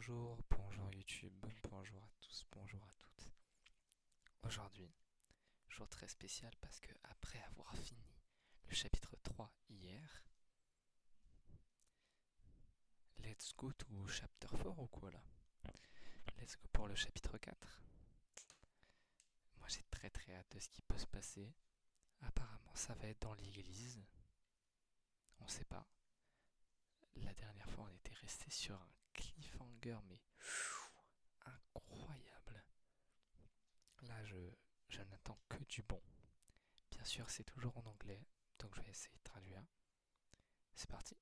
bonjour YouTube, bonjour à tous, bonjour à toutes. Aujourd'hui, jour très spécial parce que après avoir fini le chapitre 3 hier, let's go to chapter 4 ou quoi là? Let's go pour le chapitre 4. Moi j'ai très hâte de ce qui peut se passer. Apparemment ça va être dans l'église. On sait pas. La dernière fois on était resté sur un cliffhanger mais incroyable. Là je n'attends que du bon. Bien sûr, c'est toujours en anglais, donc je vais essayer de traduire. C'est parti.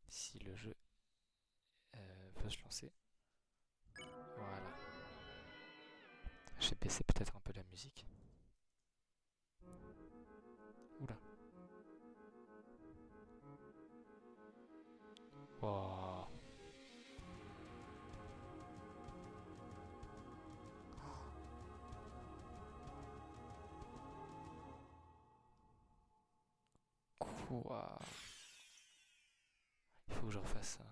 Si le jeu veut se lancer. Voilà. J'ai baissé peut-être un peu la musique. Oula. Wow. Quoi? Il faut que je refasse ça.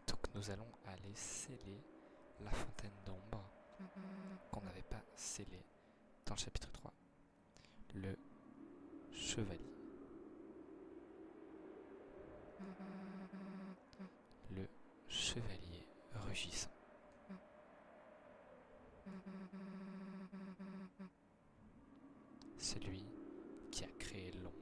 Donc nous allons aller sceller la fontaine d'ombre qu'on n'avait pas scellée dans le chapitre 3. Le chevalier. Le chevalier rugissant. Celui qui a créé l'ombre.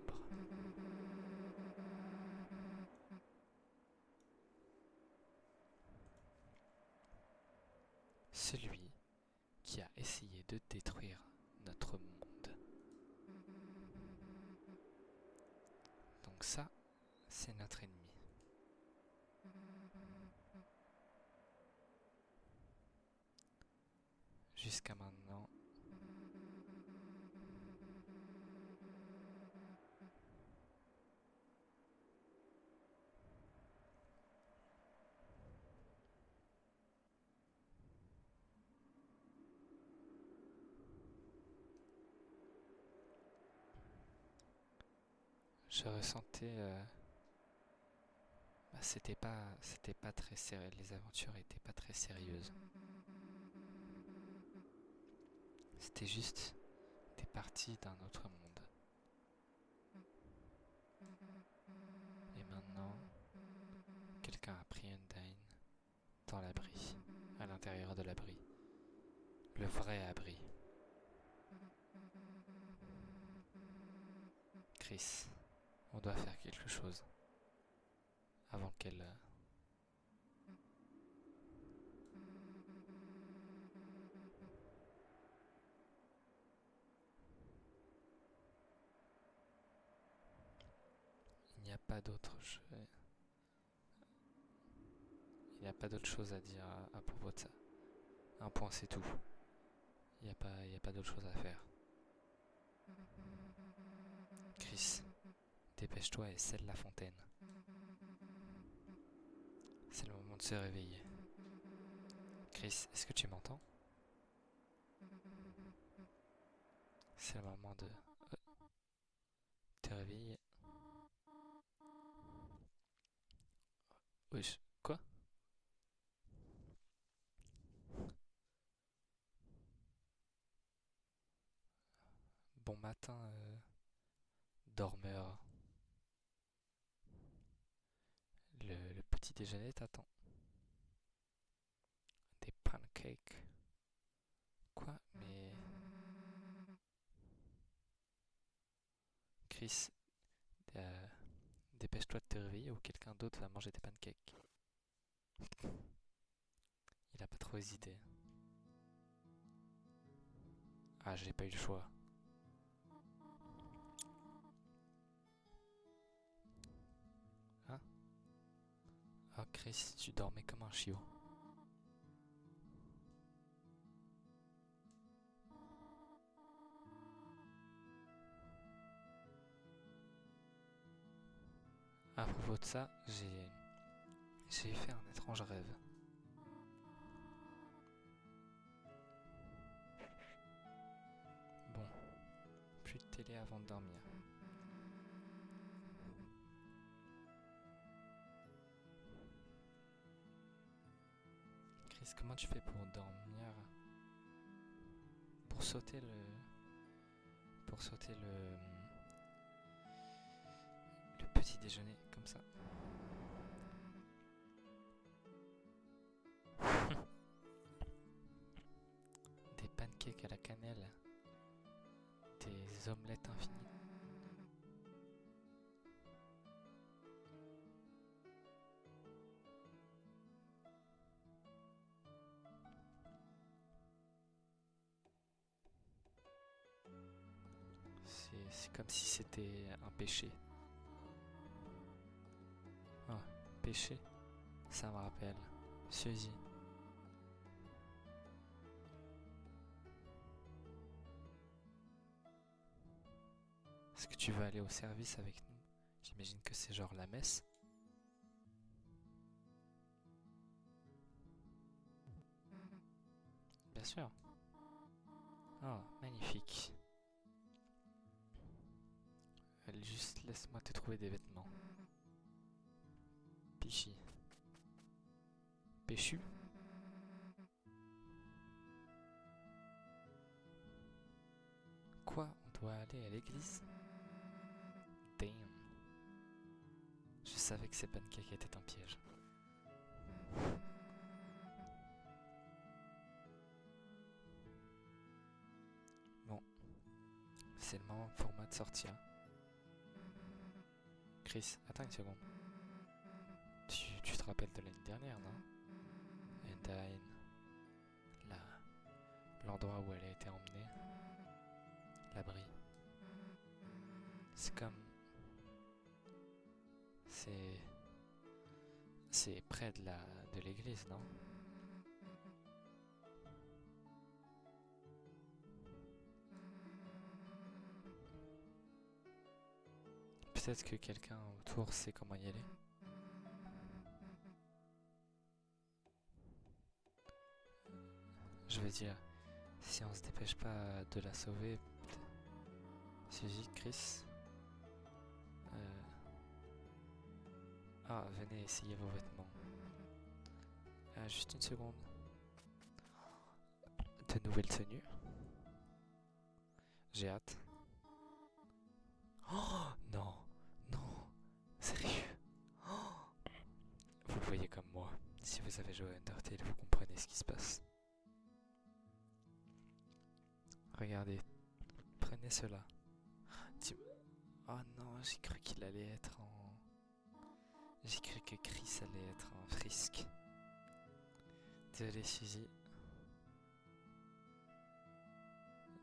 Celui qui a essayé de détruire notre monde. Donc ça, c'est notre ennemi. Jusqu'à maintenant, je ressentais... c'était pas très sérieux. Les aventures étaient pas très sérieuses. C'était juste des parties d'un autre monde. Et maintenant, quelqu'un a pris Undyne dans l'abri, à l'intérieur de l'abri. Le vrai abri. Chris, on doit faire quelque chose avant qu'elle... Il n'y a pas d'autre Il n'y a pas d'autre chose à dire à propos de ça. Un point, c'est tout. Il n'y a pas d'autre chose à faire. Chris, dépêche-toi et scelle la fontaine. C'est le moment de se réveiller. Chris, est-ce que tu m'entends? C'est le moment de te réveiller. Wesh, quoi? Bon matin, dormeur. Le petit déjeuner t'attend. Des pancakes. Quoi? Mais... Chris, euh, dépêche-toi de te réveiller ou quelqu'un d'autre va manger tes pancakes. Il a pas trop hésité. Ah, j'ai pas eu le choix. Hein? Oh Chris, tu dormais comme un chiot. À propos de ça, j'ai fait un étrange rêve. Bon, plus de télé avant de dormir. Chris, comment tu fais pour dormir? Pour sauter le petit déjeuner comme ça. Des pancakes à la cannelle. Des omelettes infinies. C'est comme si c'était un péché. Ah, péché, ça me rappelle Suzy. Est-ce que tu veux aller au service avec nous? J'imagine que c'est genre la messe. Bien sûr. Oh, magnifique. Juste laisse-moi te trouver des vêtements. Pichi. Péchu. Quoi? On doit aller à l'église? Damn. Je savais que ces pancakes étaient un piège. Bon. C'est le moment pour moi de sortir. Chris, attends une seconde. Tu te rappelles de l'année dernière, non? Endain. L'endroit où elle a été emmenée. L'abri. C'est comme... C'est près de l'église, non? Peut-être que quelqu'un autour sait comment y aller. Je veux dire, si on se dépêche pas de la sauver, Suzy, Chris. Ah, venez essayer vos vêtements. Juste une seconde. De nouvelles tenues. J'ai hâte. Oh non, non, sérieux. Oh. Vous le voyez comme moi. Si vous avez joué à Undertale, vous comprenez ce qui se passe. Regardez, prenez cela. Oh non, j'ai cru qu'il allait être en... J'ai cru que Chris allait être en frisque. Désolé Suzy.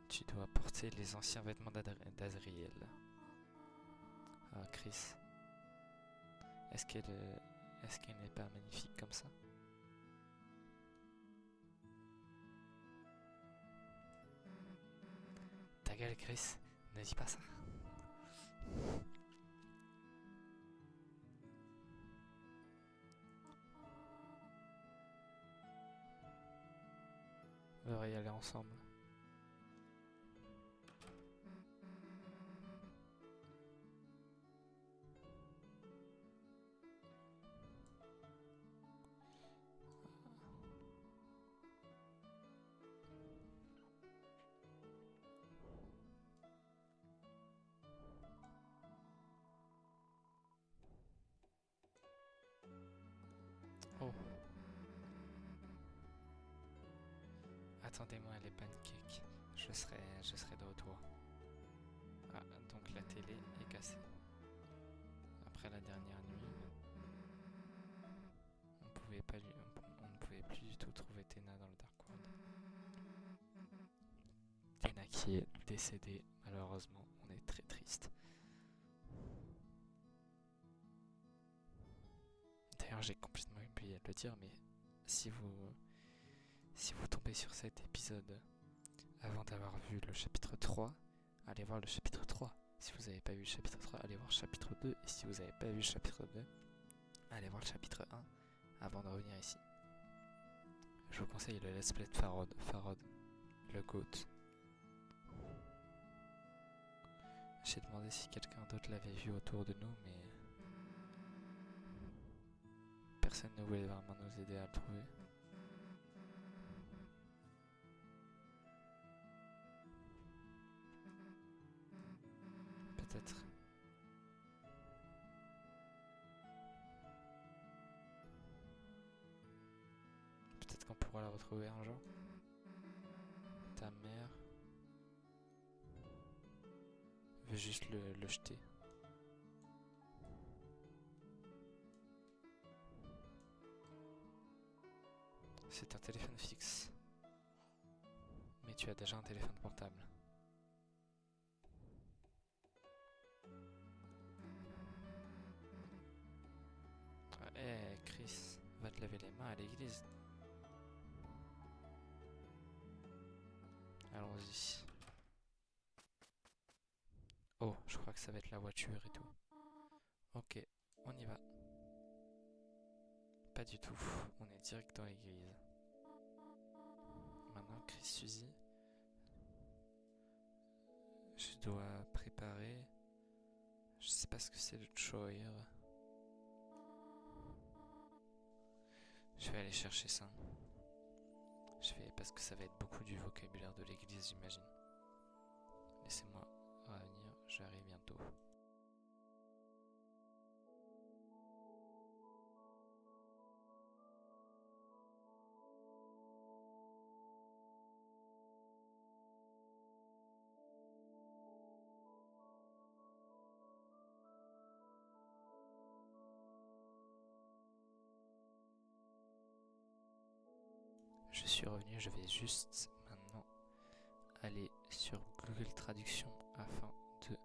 Tu dois porter les anciens vêtements d'Azriel. Ah Chris. Est-ce qu'elle n'est pas magnifique comme ça? Ta gueule Chris, ne dis pas ça. On devrait y aller ensemble. Oh. Attendez-moi les pancakes. Je serai de retour. Ah, donc la télé est cassée. Après la dernière nuit, on ne pouvait plus du tout trouver Tena dans le Dark World. Tena qui est décédée, malheureusement, on est très triste. D'ailleurs, j'ai complètement oublié de le dire, mais si vous tombez sur cet épisode avant d'avoir vu le chapitre 3, allez voir le chapitre 3. Si vous n'avez pas vu le chapitre 3, allez voir le chapitre 2. Et si vous n'avez pas vu le chapitre 2, allez voir le chapitre 1 avant de revenir ici. Je vous conseille le let's play de Farod, le GOAT. J'ai demandé si quelqu'un d'autre l'avait vu autour de nous, mais personne ne voulait vraiment nous aider à le trouver. Peut-être. Peut-être qu'on pourra la retrouver un jour. Ta mère veut juste le jeter. C'est un téléphone fixe. Mais tu as déjà un téléphone portable. Eh, Chris, va te laver les mains à l'église. Allons-y. Oh, je crois que ça va être la voiture et tout. Ok, on y va. Pas du tout, on est direct dans l'église. Maintenant, Chris Suzy. Je dois préparer. Je sais pas ce que c'est le choir. Je vais aller chercher ça. Parce que ça va être beaucoup du vocabulaire de l'église, j'imagine. Laissez-moi revenir, j'arrive bientôt. Je suis revenu, je vais juste maintenant aller sur Google Traduction afin de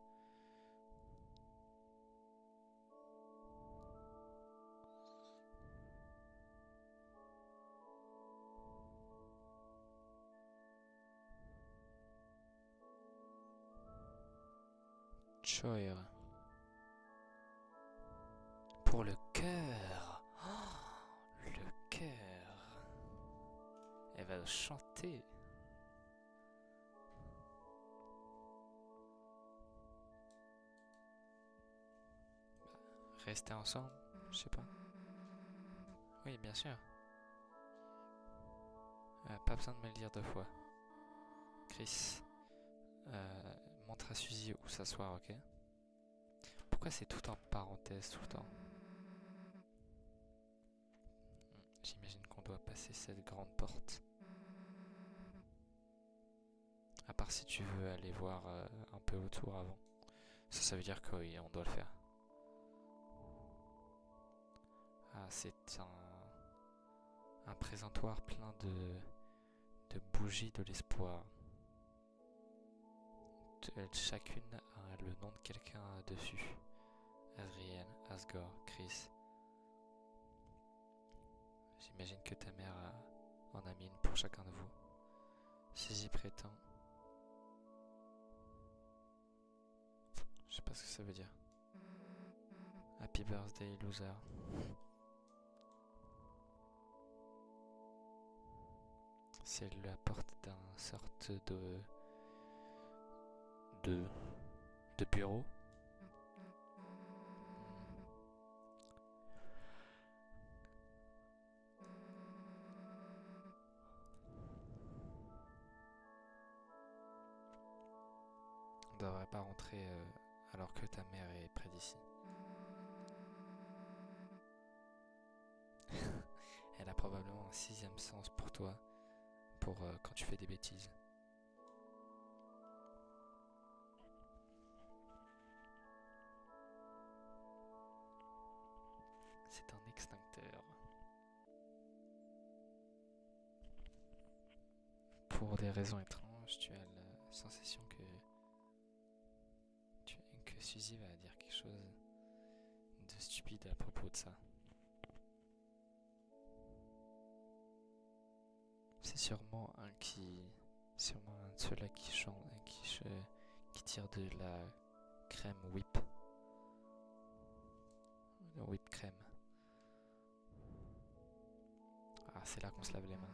choir. Pour le cœur. Oh, le cœur. Elle va chanter. Rester ensemble, je sais pas. Oui, bien sûr. Pas besoin de me le dire deux fois. Chris, montre à Suzy où s'asseoir, ok? Pourquoi c'est tout en parenthèse tout le temps? J'imagine qu'on doit passer cette grande porte. À part si tu veux aller voir un peu autour avant. Ça veut dire que oui, on doit le faire. Ah, c'est un présentoir plein de bougies de l'espoir. Chacune a le nom de quelqu'un dessus. Adrienne, Asgore, Chris. J'imagine que ta mère en a mis une pour chacun de vous. Si j'y prétends. Je sais pas ce que ça veut dire. Happy birthday, loser. C'est la porte d'un sorte de bureau. On devrait pas rentrer alors que ta mère est près d'ici. Elle a probablement un sixième sens pour toi, pour quand tu fais des bêtises. C'est un extincteur. Pour des raisons étranges, tu as la sensation que Suzy va dire quelque chose de stupide à propos de ça. C'est sûrement un de ceux-là qui chante, qui tire de la crème whip. Le whip crème. Ah, c'est là qu'on se lave les mains.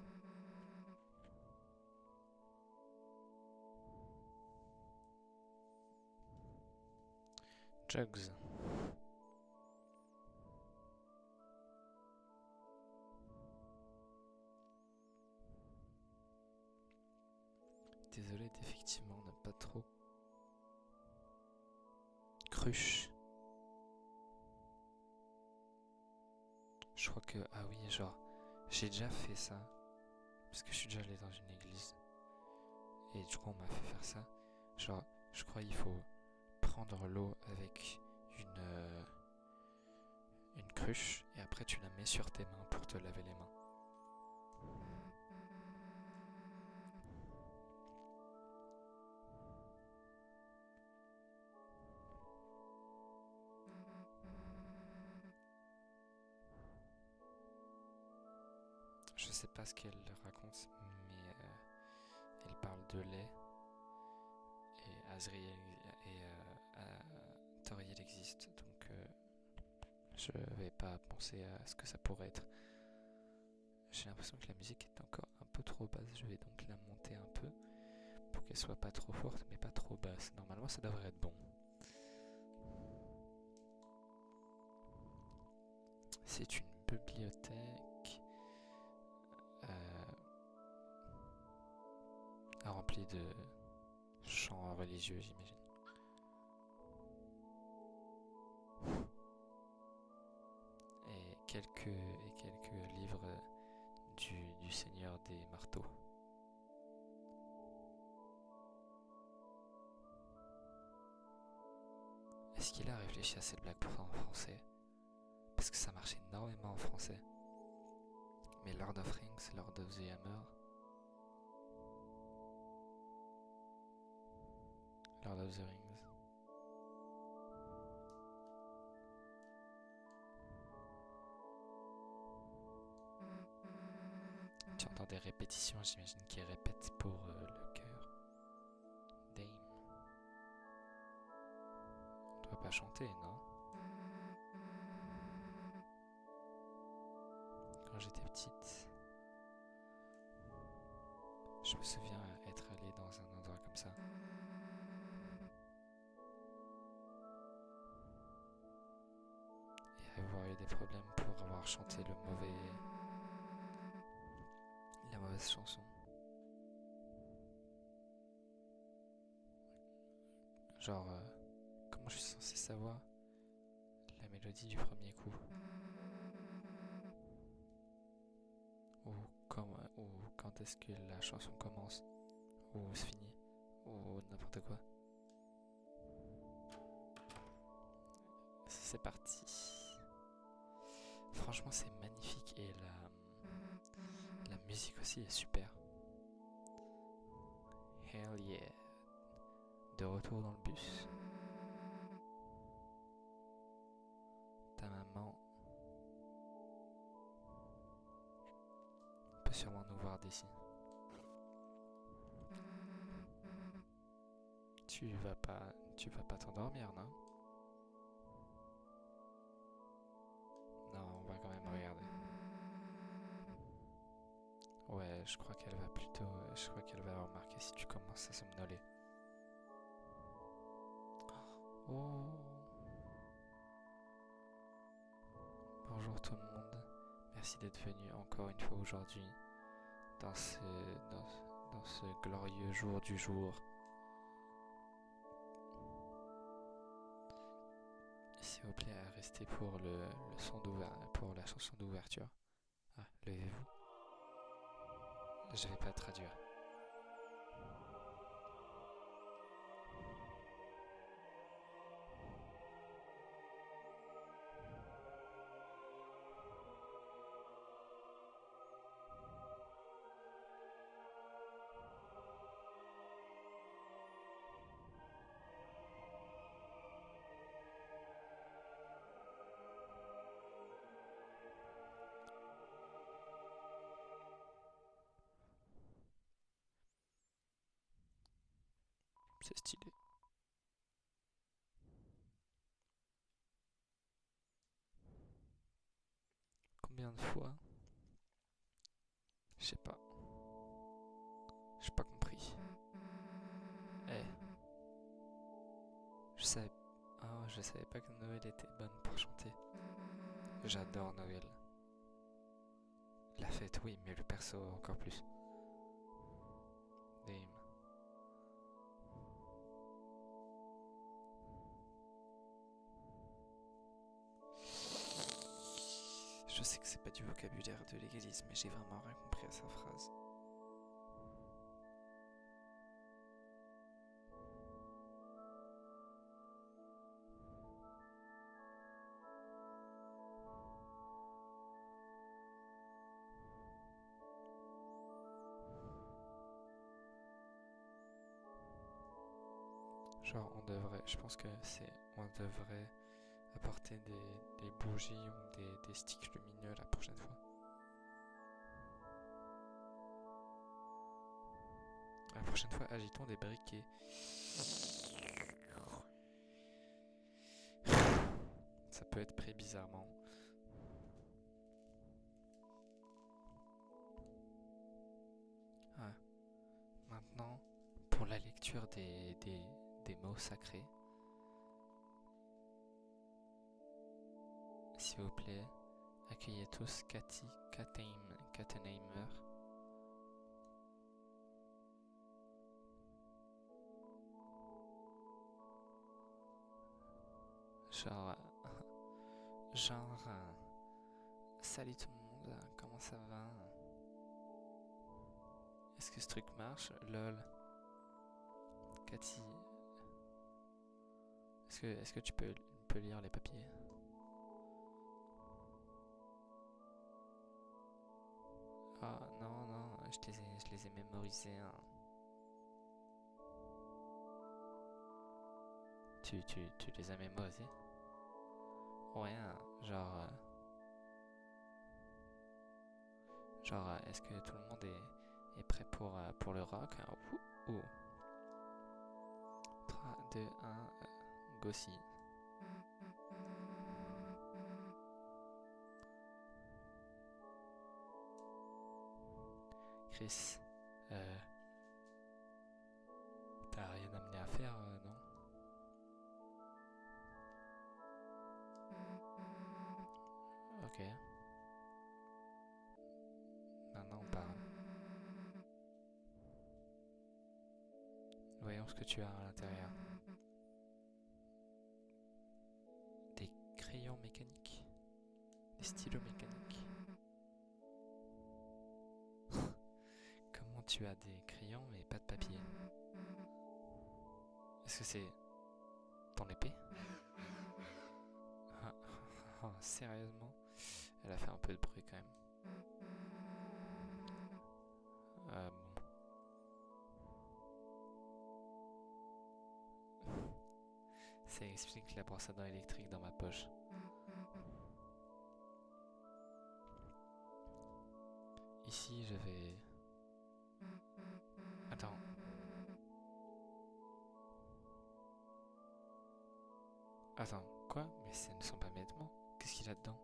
Jugs. Désolé d'effectivement ne pas trop. Cruche. Je crois que... Ah oui, genre... J'ai déjà fait ça. Parce que je suis déjà allé dans une église. Et du coup on m'a fait faire ça. Genre, je crois qu'il faut prendre l'eau avec une cruche. Et après tu la mets sur tes mains pour te laver les mains. Je sais pas ce qu'elle raconte, mais elle parle de lait et Azriel et Toriel existe, donc je vais pas penser à ce que ça pourrait être. J'ai l'impression que la musique est encore un peu trop basse, je vais donc la monter un peu pour qu'elle soit pas trop forte mais pas trop basse. Normalement ça devrait être bon. C'est une bibliothèque remplie de chants religieux, j'imagine. Et quelques livres du Seigneur des Marteaux. Est-ce qu'il a réfléchi à cette blague pour faire en français? Parce que ça marche énormément en français. Mais Lord of Rings, Lord of the Hammer, Lord of the Rings. Tu entends des répétitions, j'imagine qu'il répète pour le cœur. Dame. On doit pas chanter, non? Quand j'étais petite, je me souviens être allé dans un endroit comme ça. Et avoir eu des problèmes pour avoir chanté la mauvaise chanson. Genre, comment je suis censé savoir la mélodie du premier coup? Ou quand est-ce que la chanson commence? Ou se finit? Ou n'importe quoi? C'est parti. Franchement, c'est magnifique et la musique aussi est super. Hell yeah. De retour dans le bus. Ta maman peut sûrement nous voir d'ici. Tu vas pas t'endormir, non? Non, on va quand même regarder. Ouais, je crois qu'elle va remarquer si tu commences à somnoler. Oh. Bonjour tout le monde. Merci d'être venu encore une fois aujourd'hui dans ce glorieux jour du jour. S'il vous plaît, restez pour pour la chanson d'ouverture. Ah, levez-vous. Je vais pas traduire. C'est stylé. de fois. Je sais pas. J'ai pas compris. Eh. Je savais... Oh, je savais pas que Noël était bonne pour chanter. J'adore Noël. La fête, oui, mais le perso encore plus. Damn. Je sais que c'est pas du vocabulaire de l'église, mais j'ai vraiment rien compris à sa phrase. Genre, je pense que on devrait apporter des bougies ou des sticks lumineux la prochaine fois. La prochaine fois, agitons des briquets. Ça peut être pris bizarrement. Ah. Maintenant, pour la lecture des mots sacrés, s'il vous plaît, accueillez tous Cathy Kattenheimer. Genre, salut tout le monde, comment ça va? Est-ce que ce truc marche? Lol. Cathy, est-ce que tu peux lire les papiers? Ah non, non, je les ai mémorisés. Hein. Tu les as mémorisés? Ouais, genre... est-ce que tout le monde est prêt pour le rock? Ouh. 3, 2, 1, Gossi. Chris, t'as rien amené à faire, non? Ok. Maintenant on parle. Voyons ce que tu as à l'intérieur. Des crayons mécaniques. Des stylos mécaniques. Comment tu as des crayons mais pas de papier? Est-ce que c'est ton épée? Oh, sérieusement? Elle a fait un peu de bruit quand même. Bon. Ça explique la brosse à dents électrique dans ma poche. Ici, je vais... Attends. Attends, quoi? Mais ce ne sont pas mes vêtements. Qu'est-ce qu'il y a dedans?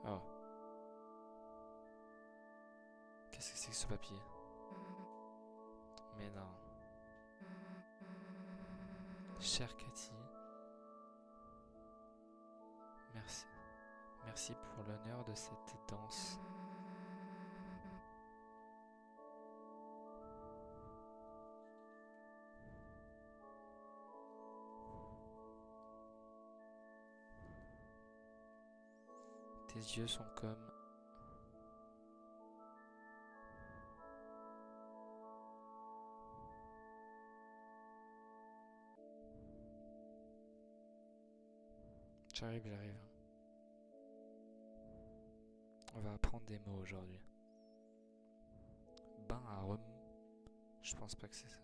Oh. Qu'est-ce que c'est que ce papier? Mais non. Chère Cathy, merci. Merci pour l'honneur de cette danse. Tes yeux sont comme... J'arrive. On va apprendre des mots aujourd'hui. Bain à rhum. Je pense pas que c'est ça.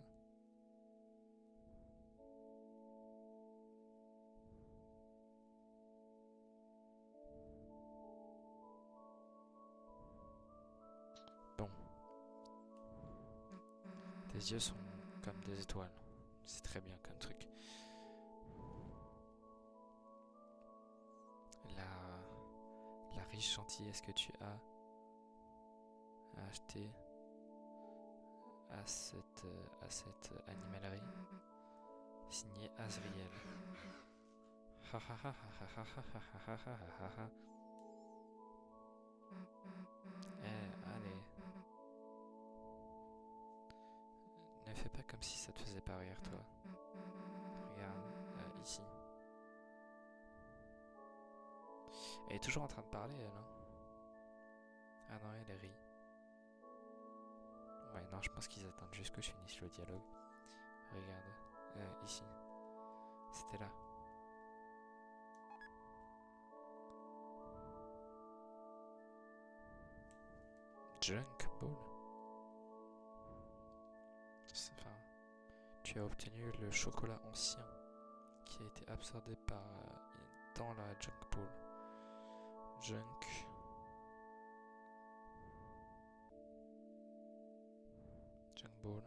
Bon. Tes yeux sont comme des étoiles. C'est très bien comme truc. Riche gentil, est-ce que tu as acheté à cette animalerie? Signé Azriel. Ha ha ha ha ha ha ha ha ha ha ha. Allez. Ne fais pas comme si ça te faisait pas rire, toi. Regarde, ici. Elle est toujours en train de parler, elle, hein. Ah non, elle rit. Ouais, non, je pense qu'ils attendent juste que je finisse le dialogue. Regarde, ici. C'était là. Junk Ball. Enfin, tu as obtenu le chocolat ancien qui a été absorbé dans la Junk Ball. Junk. Junk Ball.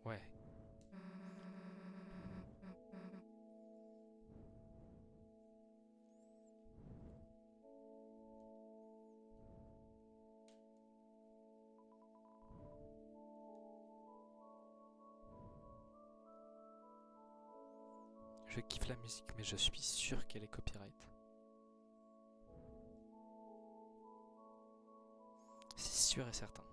Ouais. Je kiffe la musique, mais je suis sûr qu'elle est copyright. C'est sûr et certain.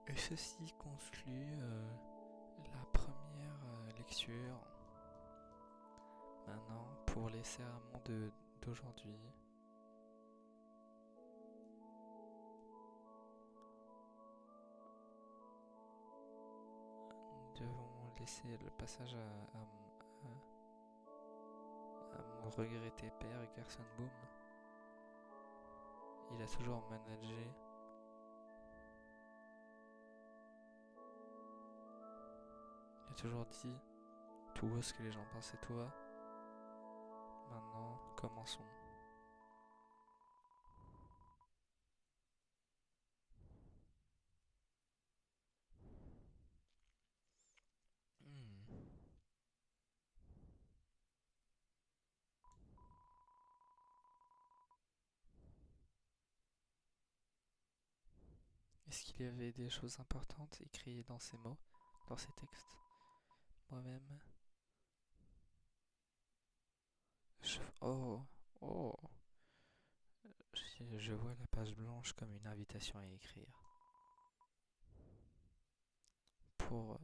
Et ceci conclut la première lecture. Maintenant, pour les sermons d'aujourd'hui. Nous devons laisser le passage à mon regretté père, Gerson Boom. Il a toujours managé. Il a toujours dit tout haut ce que les gens pensaient toi. Maintenant, commençons. Est-ce qu'il y avait des choses importantes écrites dans ces mots, dans ces textes? Moi-même. Oh, oh. Je vois la page blanche comme une invitation à écrire. Pour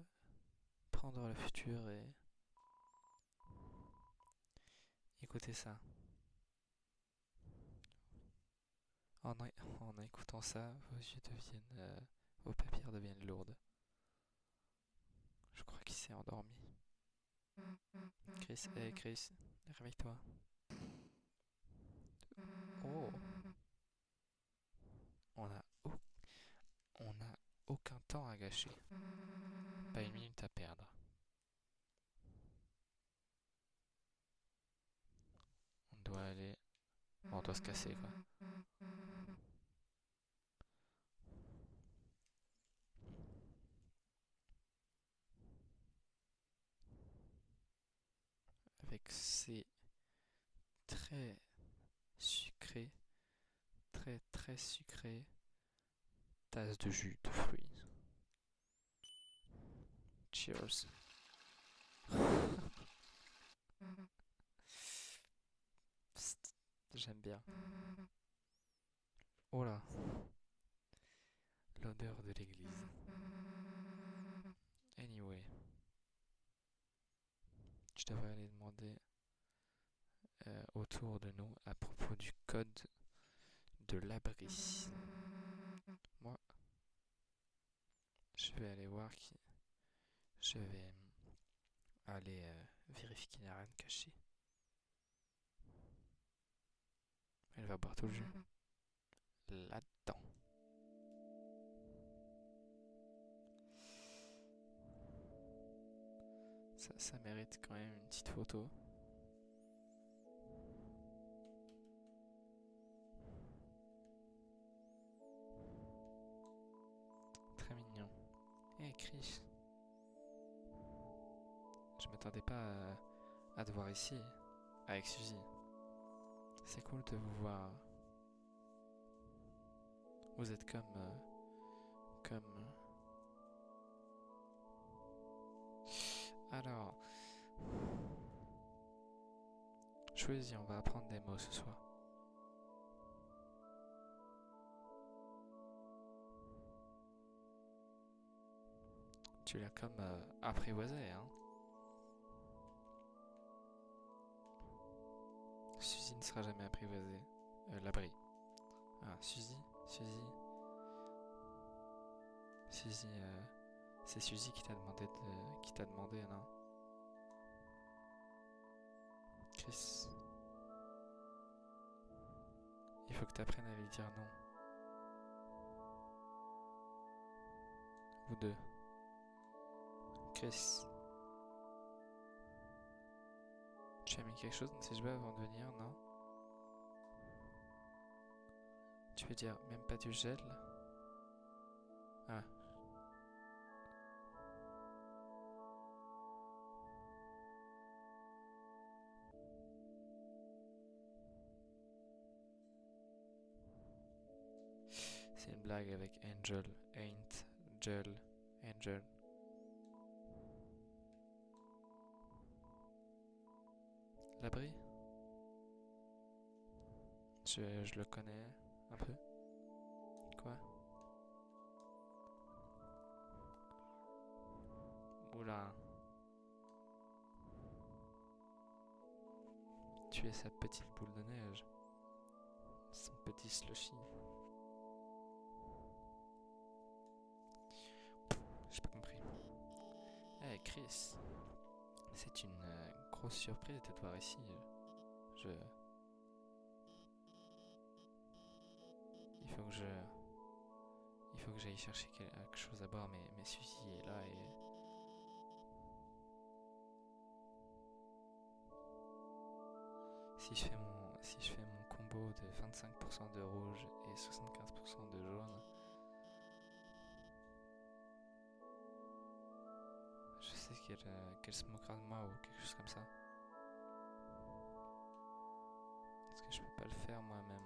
prendre le futur et écouter ça. En écoutant ça, vos paupières deviennent lourdes. Je crois qu'il s'est endormi. Chris, Chris, réveille-toi. Oh, on a aucun temps à gâcher. Pas une minute à perdre. On doit se casser, quoi. Avec ces très sucrés, très sucrés tasses de jus de fruits. Cheers. Psst, j'aime bien. Oh là, l'odeur de l'église. Anyway, je devrais aller demander autour de nous à propos du code de l'abri. Moi, je vais aller voir qui. Je vais aller vérifier qu'il n'y a rien de caché. Elle va boire tout le jus. Là-dedans. Ça mérite quand même une petite photo. Très mignon. Chris. m'attendais pas à te voir ici, avec Suzy. C'est cool de vous voir. Vous êtes comme... Alors... Choisis, on va apprendre des mots ce soir. Tu l'as comme apprivoisé, hein. Suzy ne sera jamais apprivoisée. L'abri. Ah, Suzy. C'est Suzy qui t'a demandé, non? Chris. Il faut que tu apprennes à lui dire non. Vous deux. Chris. Tu as mis quelque chose dans ces jouets avant de venir, non? Tu veux dire même pas du gel? Ah. C'est une blague avec Angel, Ain't, Gel, Angel. L'abri? Je le connais un peu. Quoi? Oula. Tu es sa petite boule de neige. Son petit slushy. J'ai pas compris. Eh Chris, c'est une grosse surprise de te voir ici. Il faut que j'aille chercher quelque chose à boire, mais Suzy est là et... Si je fais mon combo de 25% de rouge et 75% de jaune, je sais qu'elle se moquera de moi ou quelque chose comme ça. Est-ce que je peux pas le faire moi-même?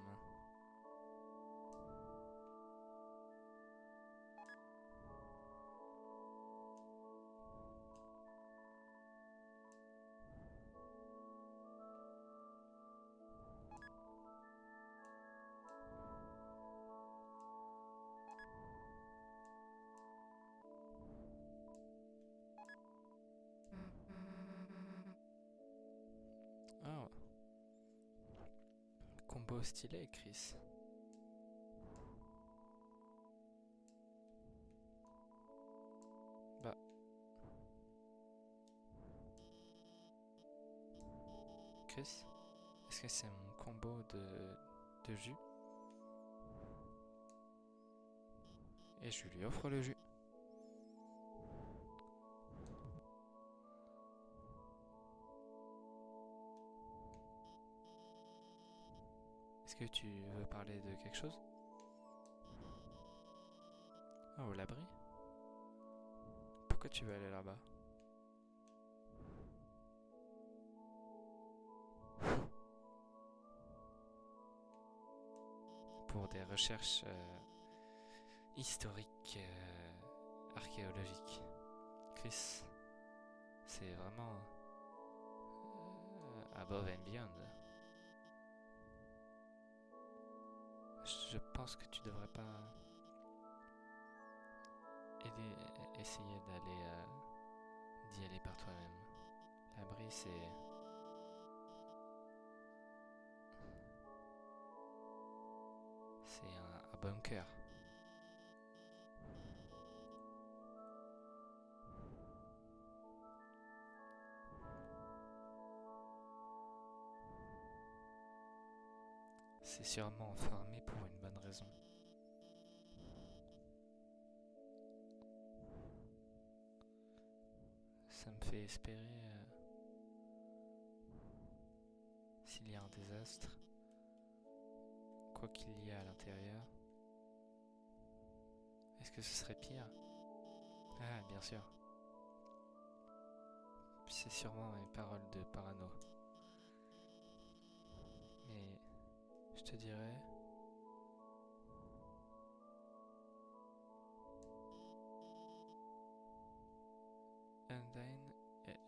Oh, combo stylé, Chris. Bah. Chris, est-ce que c'est mon combo de jus? Et je lui offre le jus. Est-ce que tu veux parler de quelque chose? Oh, l'abri? Pourquoi tu veux aller là-bas? Pour des recherches historiques, archéologiques. Chris, c'est vraiment above and beyond. Je pense que tu devrais pas essayer d'y aller par toi-même. L'abri, c'est un bunker. C'est sûrement fermé pour une bonne raison. Ça me fait espérer s'il y a un désastre, quoi qu'il y ait à l'intérieur. Est-ce que ce serait pire? Ah, bien sûr. c'est sûrement mes paroles de parano. Mais je te dirais... Undyne,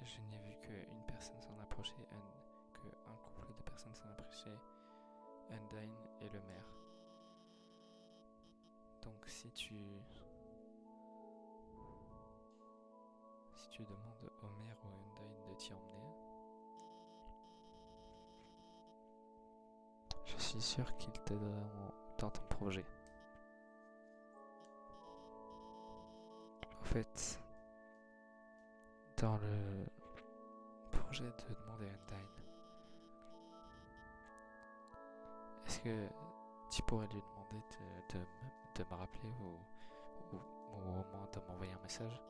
je n'ai vu qu'une personne s'en approcher, qu'un couple de personnes s'en approcher. Undyne et le maire. Donc si tu demandes au maire ou à Undyne de t'y emmener, je suis sûr qu'ils t'aideront dans ton projet. En fait, dans le projet de demander à Undyne, est-ce que tu pourrais lui demander de me rappeler ou au moins de m'envoyer un message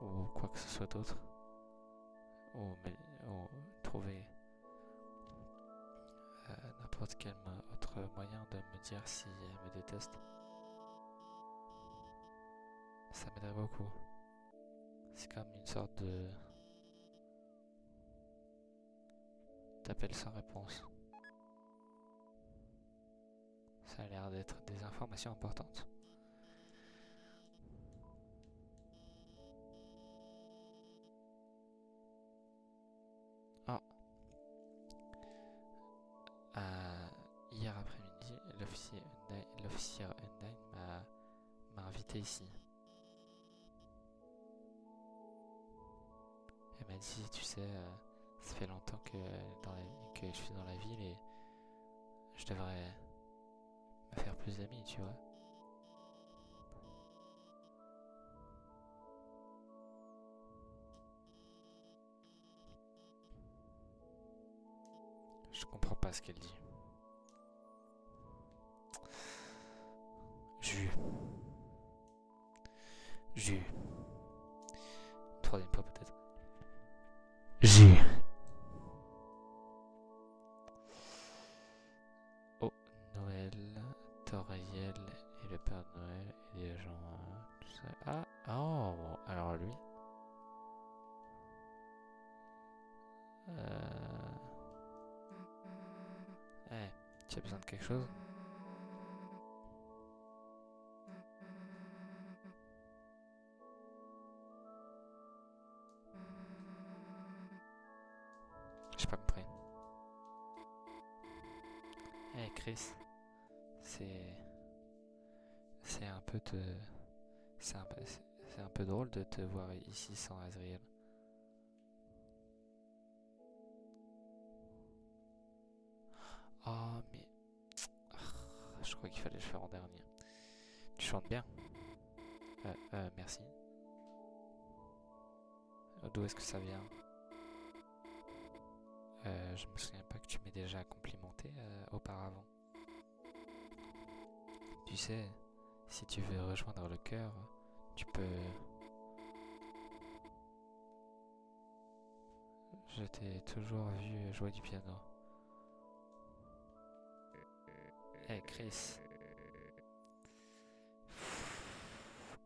ou quoi que ce soit d'autre, ou trouver n'importe quel autre moyen de me dire si elle me déteste. Ça m'aiderait beaucoup. C'est comme une sorte d'appel sans réponse. Ça a l'air d'être des informations importantes. Oh. Hier après-midi, l'officier Undyne m'a invité ici. Elle m'a dit, tu sais, ça fait longtemps que je suis dans la ville et je devrais me faire plus d'amis, tu vois. Je comprends pas ce qu'elle dit. Jus. Troisième fois peut-être. Jus. Oh, Noël, Toriel et le Père Noël et des gens... tout ça. Ah, oh, alors lui... tu as besoin de quelque chose? J'ai pas compris. Chris, c'est un peu c'est un peu drôle de te voir ici sans Azriel. Oh mais je crois qu'il fallait le faire en dernier. Tu chantes bien. Merci. D'où est-ce que ça vient? Je me souviens pas que tu m'aies déjà complimenté auparavant. Tu sais, si tu veux rejoindre le chœur, tu peux... Je t'ai toujours vu jouer du piano. Chris.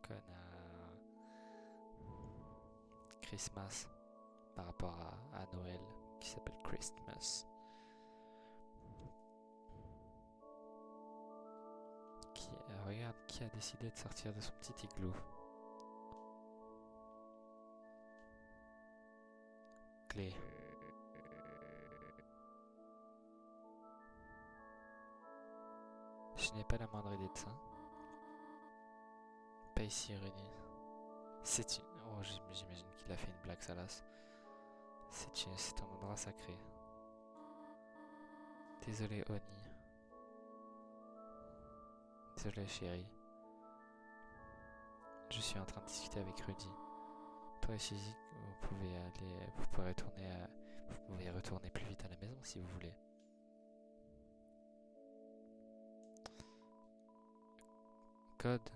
Connard. Christmas. Par rapport à Noël, qui s'appelle Christmas. Regarde qui a décidé de sortir de son petit igloo. Clé. Je n'ai pas la moindre idée de ça. Pas ici, Rudy. C'est une... Oh, j'imagine qu'il a fait une blague salace. C'est un endroit sacré. Désolé, Oni. Désolé, chérie. Je suis en train de discuter avec Rudy. Toi et Shizik, vous pouvez retourner plus vite à la maison si vous voulez. Code.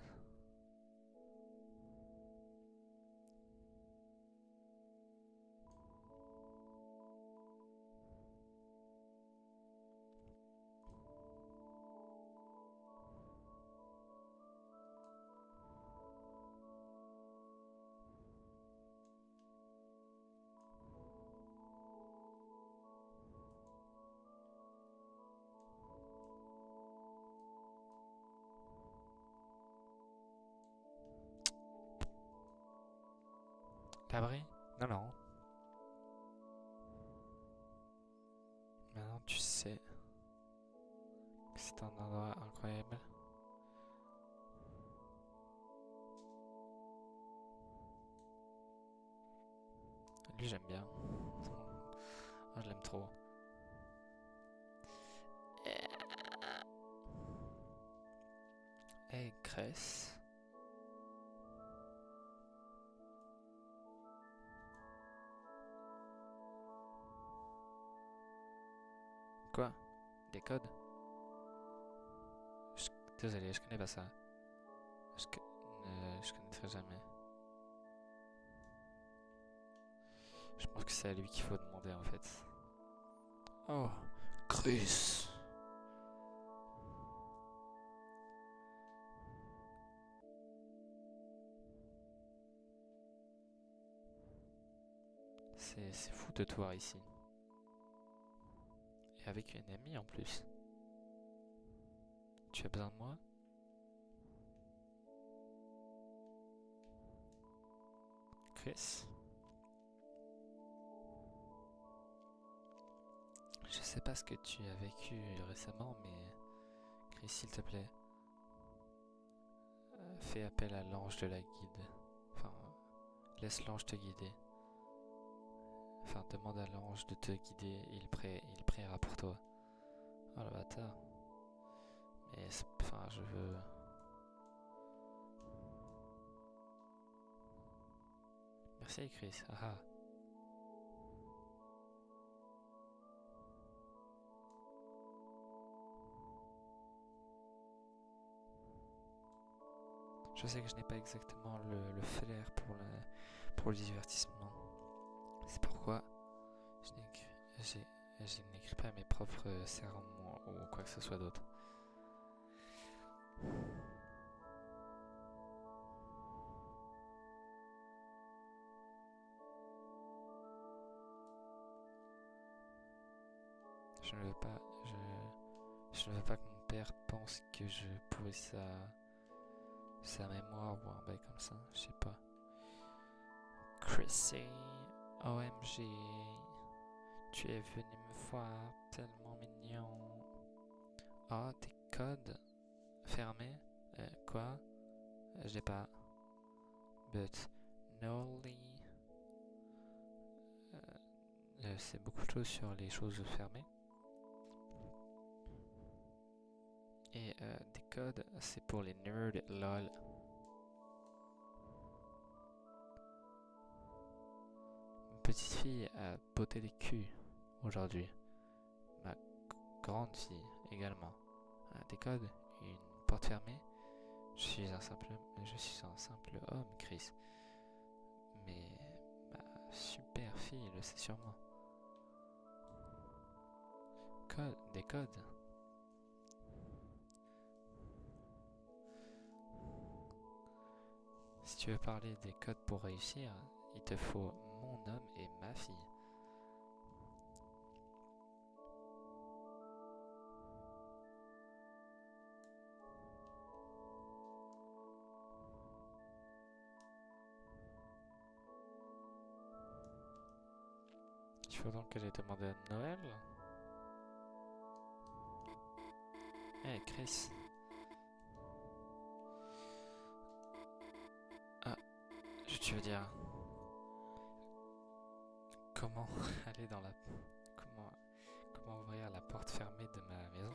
L'abri? Non, non. Maintenant, tu sais que c'est un endroit incroyable. Lui, j'aime bien. Oh, je l'aime trop. Hey, Cress. Quoi? Des codes? Désolé, je connais pas ça. Je connaîtrai jamais. Je pense que c'est à lui qu'il faut demander en fait. Oh, Chris. C'est fou de te voir ici. Et avec une amie en plus. Tu as besoin de moi? Chris? Je sais pas ce que tu as vécu récemment, mais Chris, s'il te plaît, fais appel à l'ange de la guide. Enfin, laisse l'ange te guider. Enfin, demande à l'ange de te guider, il priera pour toi. Oh le bâtard. Mais enfin, je veux. Merci Chris. Ah ah. Je sais que je n'ai pas exactement le flair pour le divertissement. C'est pourquoi je n'écris pas mes propres sermons ou quoi que ce soit d'autre. Je ne veux pas, je ne veux pas que mon père pense que je pourris sa mémoire ou un bail comme ça, je sais pas. Chrissy, OMG, tu es venu me voir, tellement mignon. Ah, tes codes fermés? Quoi? J'ai pas. But, Nolly. C'est beaucoup de choses sur les choses fermées. Et des codes, c'est pour les nerds, lol. Une petite fille a botté des culs aujourd'hui. Ma grande fille également. Des codes, une porte fermée. Je suis un simple homme, Chris. Mais ma super fille le sait sûrement. Des codes. Si tu veux parler des codes pour réussir, il te faut mon homme et ma fille. Il faut donc que j'ai demandé à Noël. Hey Chris. Ah, tu veux dire comment aller dans la comment ouvrir la porte fermée de ma maison?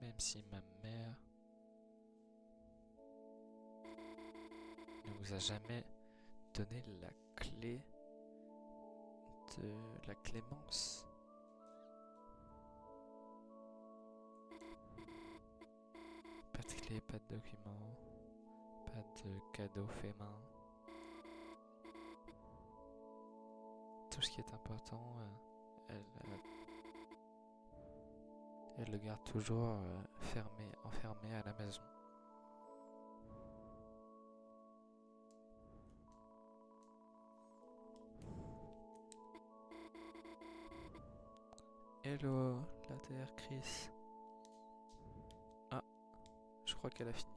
Même si ma mère ne vous a jamais donné la clé de la clémence. Pas de clé, pas de document, pas de cadeau fait main. Tout ce qui est important, elle le garde toujours enfermé à la maison. Hello, la Terre, Chris. Ah, je crois qu'elle a fini.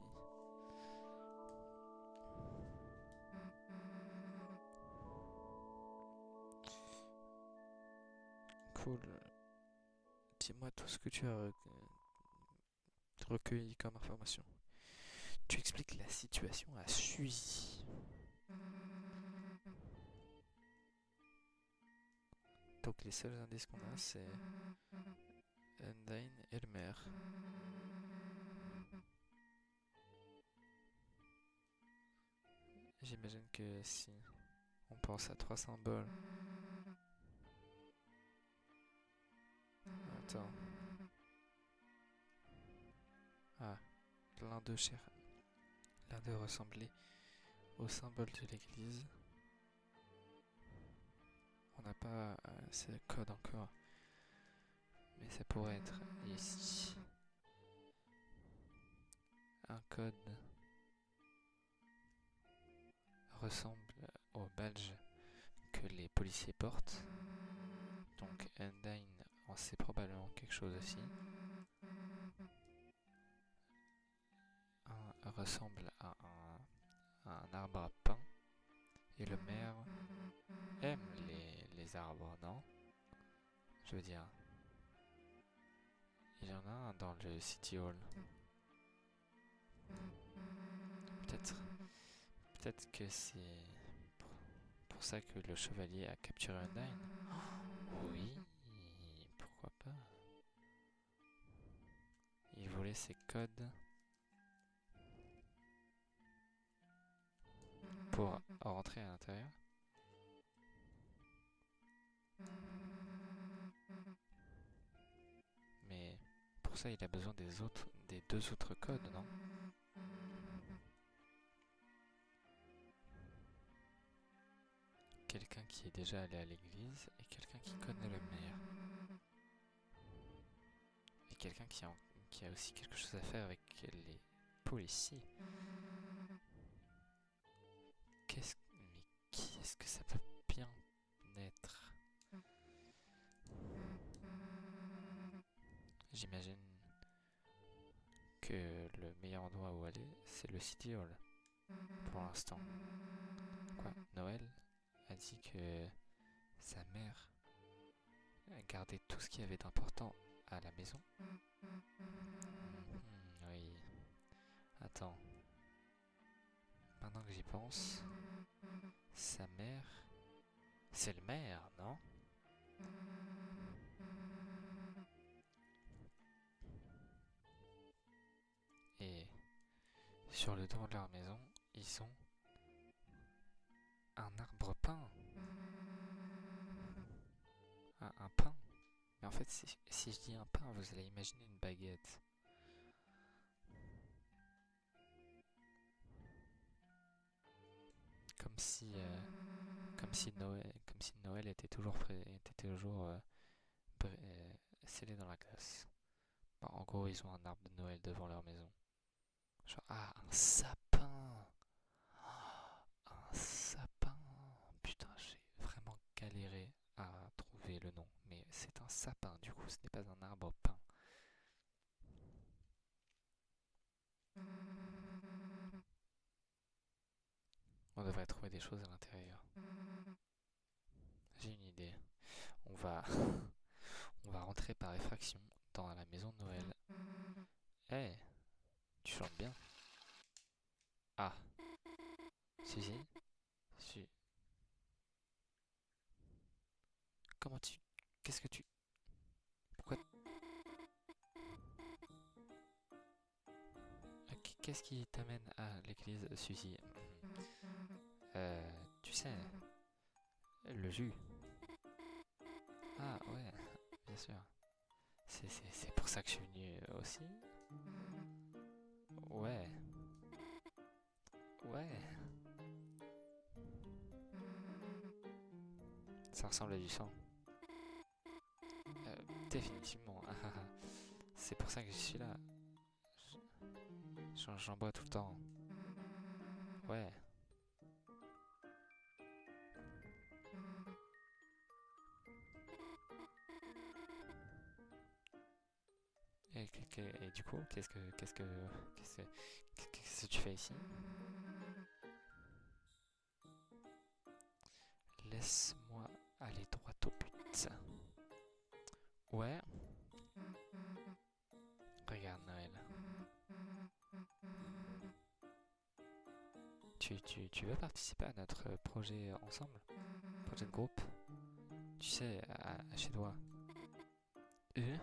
Cool. Dis-moi tout ce que tu as recueilli comme information. Tu expliques la situation à Suzy. Donc les seuls indices qu'on a, c'est Undyne et le maire. J'imagine que si on pense à trois symboles. Attends. Ah, l'un d'eux ressemblait au symbole de l'église. On n'a pas ce code encore. Mais ça pourrait être ici. Un code ressemble au badge que les policiers portent. Donc Undyne en sait probablement quelque chose aussi. Ressemble à un arbre à pain. Et le maire aime les arbres, non? Je veux dire, il y en a un dans le City Hall. Peut-être, peut-être que c'est pour ça que le chevalier a capturé Undyne. Oui, pourquoi pas? Il voulait ses codes pour rentrer à l'intérieur. Mais pour ça, il a besoin des deux autres codes, non? Quelqu'un qui est déjà allé à l'église et quelqu'un qui connaît le maire. Et quelqu'un qui a aussi quelque chose à faire avec les policiers. Mais qui est-ce que ça peut bien être? J'imagine que le meilleur endroit où aller, c'est le City Hall, pour l'instant. Quoi? Noël a dit que sa mère gardait tout ce qu'il y avait d'important à la maison. Oui. Attends. Maintenant que j'y pense, sa mère... C'est le maire, non? Et sur le dos de leur maison, ils ont un arbre peint. Un pain. Mais en fait, si je dis un pain, vous allez imaginer une baguette. Comme si, comme si Noël était toujours, scellé dans la glace. Bon, en gros, ils ont un arbre de Noël devant leur maison. Genre, ah, un sapin! Un sapin! Putain, j'ai vraiment galéré à trouver le nom. Mais c'est un sapin, du coup, ce n'est pas un arbre peint. On devrait trouver des choses à l'intérieur. J'ai une idée. On va, on va rentrer par effraction dans la maison de Noël. Eh, hey, tu chantes bien. Ah, Suzy, Su- comment tu, qu'est-ce que tu, pourquoi, qu'est-ce qui t'amène à l'église, Suzy? Tu sais, le jus. Ah ouais, bien sûr. C'est pour ça que je suis venu aussi. Ouais, ouais. Ça ressemble à du sang. Définitivement. C'est pour ça que je suis là. J'en bois tout le temps. Ouais. Et du coup, qu'est-ce que tu fais ici? Laisse-moi aller droit au but. Ouais, regarde Noël. Tu veux participer à notre projet ensemble? Projet de groupe? Tu sais, chez toi. Euh,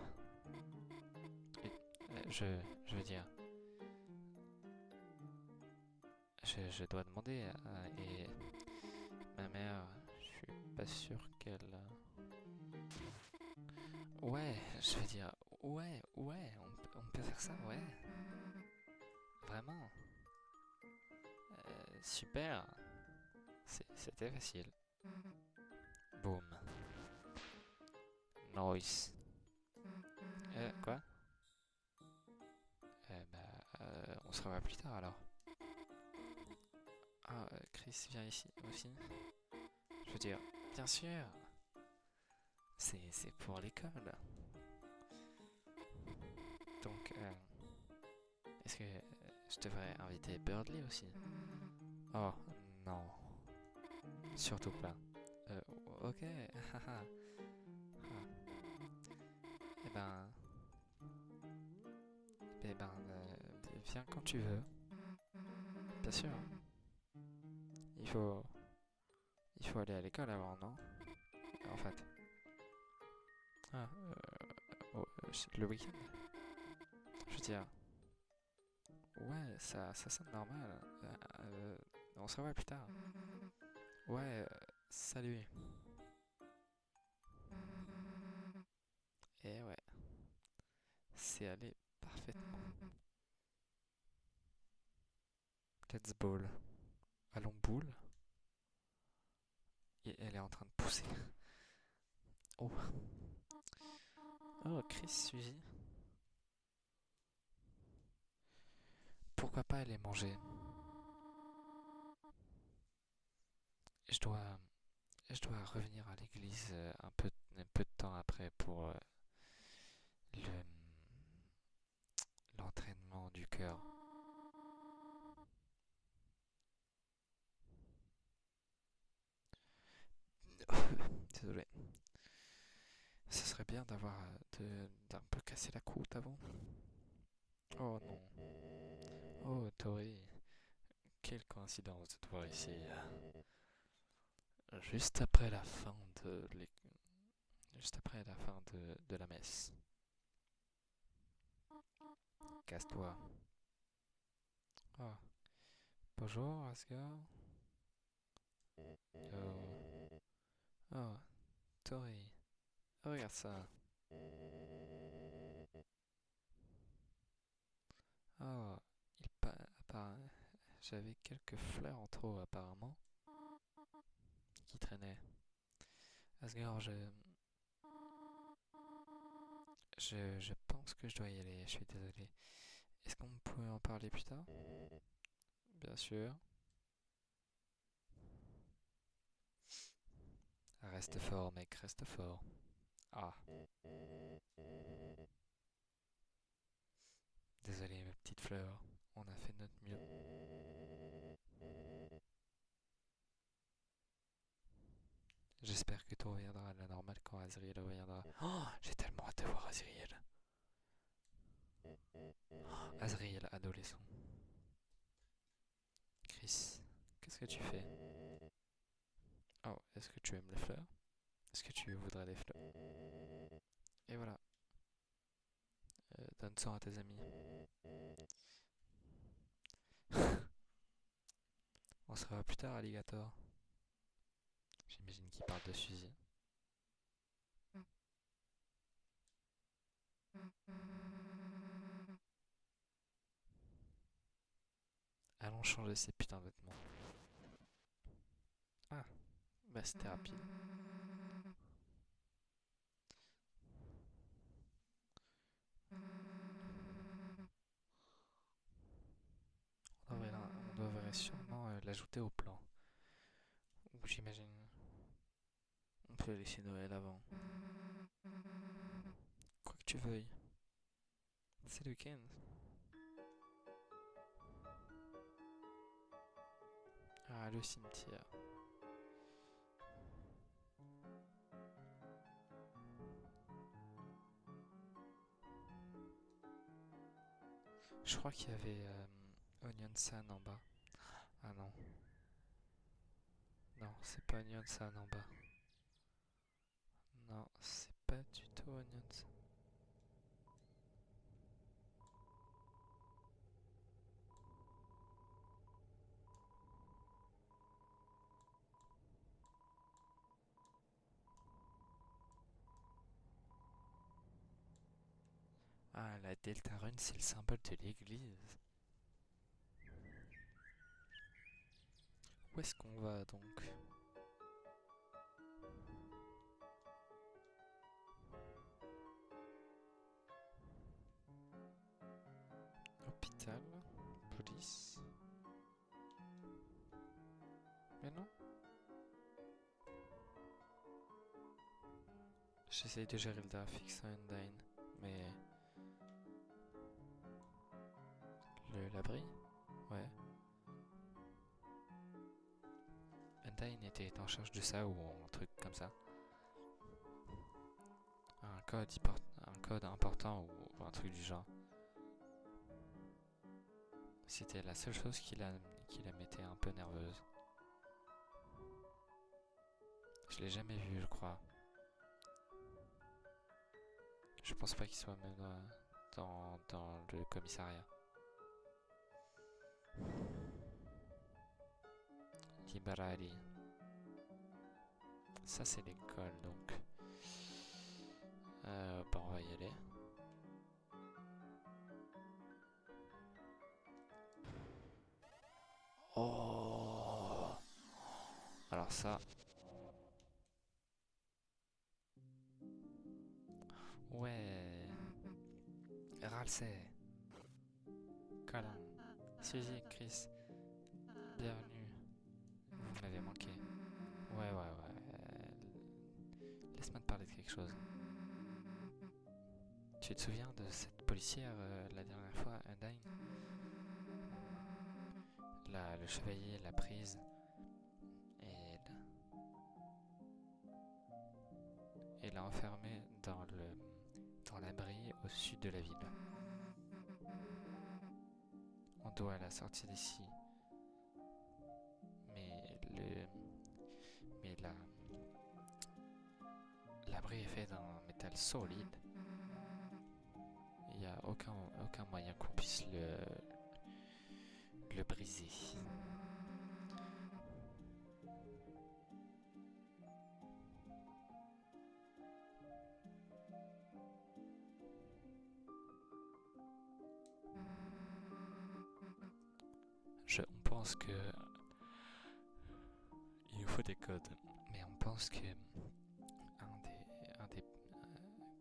je veux dire, je dois demander. Et ma mère, je suis pas sûr qu'elle. Ouais, je veux dire, ouais, on peut faire ça, ouais. Vraiment. Super. C'était facile. Boom. Noise. Quoi? On se revoit plus tard alors. Ah, Chris vient ici aussi. Je veux dire, bien sûr. C'est pour l'école. Donc, est-ce que je devrais inviter Birdley aussi? Oh, non. Surtout pas. Ok. Haha. Eh ben, viens quand tu veux. Bien sûr. Il faut, il faut aller à l'école avant, non? En fait. Ah, le week-end. Je veux dire, ouais, ça sonne normal. On se revoit plus tard. Ouais, salut. Et ouais, c'est allé parfaitement. Let's ball. Allons boule. Et elle est en train de pousser. Oh. Oh, Chris, Suzy. Pourquoi pas aller manger? Je dois, je dois revenir à l'église un peu de temps après pour le, l'entraînement du cœur. Désolé. Ce serait bien d'avoir d'un peu cassé la croûte avant. Oh non. Oh Tori, quelle coïncidence de te voir ici. Juste après la fin juste après la fin de la messe. Casse-toi. Oh. Bonjour Asgard. Oh. Oh. Tori. Oh, regarde ça. Oh. Il pa J'avais quelques fleurs en trop apparemment qui traînaient. Asgard, je pense que je dois y aller, je suis désolé. Est-ce qu'on pourrait en parler plus tard? Bien sûr. Reste fort, mec, reste fort. Ah, désolé, mes petites fleurs. On a fait de notre mieux. J'espère que tout reviendra à la normale quand Azriel reviendra. Oh, j'ai tellement hâte de voir Azriel. Azriel, adolescent. Chris, qu'est-ce que tu fais? Oh, est-ce que tu aimes les fleurs? Est-ce que tu voudrais des fleurs? Et voilà, donne ça à tes amis. On se revoit plus tard, alligator. J'imagine qu'il parle de Suzy. Allons changer ces putains de vêtements. Ah, bah c'était rapide. On devrait sûrement l'ajouter au plan. Ou j'imagine, on peut laisser Noël avant. Quoi que tu veuilles. C'est le week-end. Ah, le cimetière. Je crois qu'il y avait Onion San en bas. Ah non. Non, c'est pas Onion San en bas. Non, c'est pas du tout Onion San. Ah, la Deltarune, c'est le symbole de l'église. Où est-ce qu'on va donc? Hôpital, police. Mais non. J'essaye de gérer le trafic sans Undyne, mais l'abri? Ouais. Undyne était en charge de ça ou un truc comme ça. Un code important ou un truc du genre. C'était la seule chose qui la mettait un peu nerveuse. Je l'ai jamais vu, je crois. Je pense pas qu'il soit même dans le commissariat. Librari. Ça c'est l'école donc. Bah on va y aller. Oh. Alors ça. Ouais. Ralsei. Colin. Suzy, Chris. Bienvenue. Vous m'avez manqué. Ouais. Laisse-moi te parler de quelque chose. Tu te souviens de cette policière la dernière fois, Undyne? Le chevalier l'a prise et l'a enfermée dans l'abri au sud de la ville. On doit la sortir d'ici. Mais l'abri est fait d'un métal solide. Il n'y a aucun moyen qu'on puisse le briser. On pense que il nous faut des codes, mais on pense que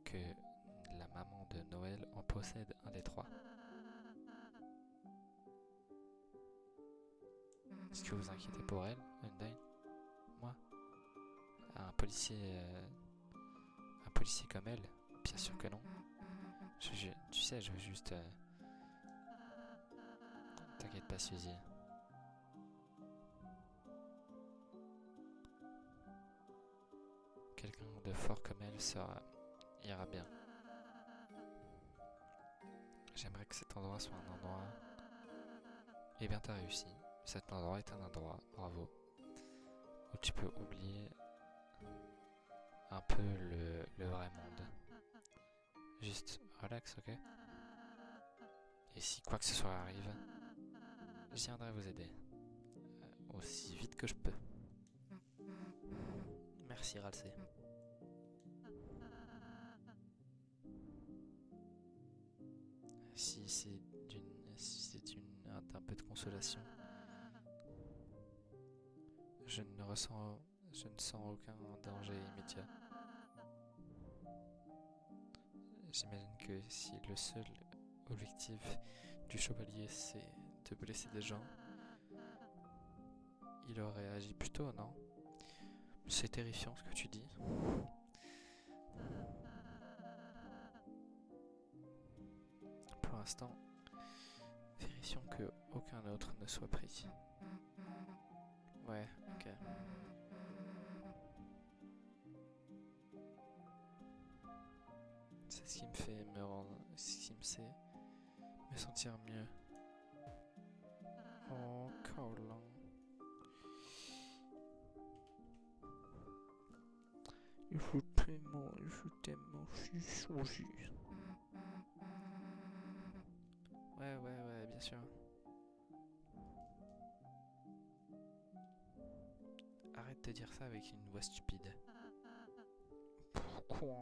que la maman de Noël en possède un des trois. Est-ce que vous vous inquiétez pour elle, Undyne? Moi? Un policier comme elle? Bien sûr que non. Tu sais, je veux juste... T'inquiète pas, Suzy. Quelqu'un de fort comme elle ira bien. J'aimerais que cet endroit soit un endroit... Eh bien, t'as réussi. Cet endroit est un endroit, bravo, où tu peux oublier un peu le vrai monde. Juste relax, ok? Et si quoi que ce soit arrive, je viendrai vous aider. Aussi vite que je peux. Merci, Ralsei. Si c'est un peu de consolation, je ne sens aucun danger immédiat. J'imagine que si le seul objectif du chevalier c'est de blesser des gens, il aurait agi plus tôt, non? C'est terrifiant ce que tu dis. l'instant, vérifions que aucun autre ne soit pris. Ouais, ok. C'est ce qui me fait me rendre, ce qui me fait me sentir mieux. Oh, Colin. Je t'aime, mon fils. Ouais, bien sûr. Arrête de dire ça avec une voix stupide. Pourquoi?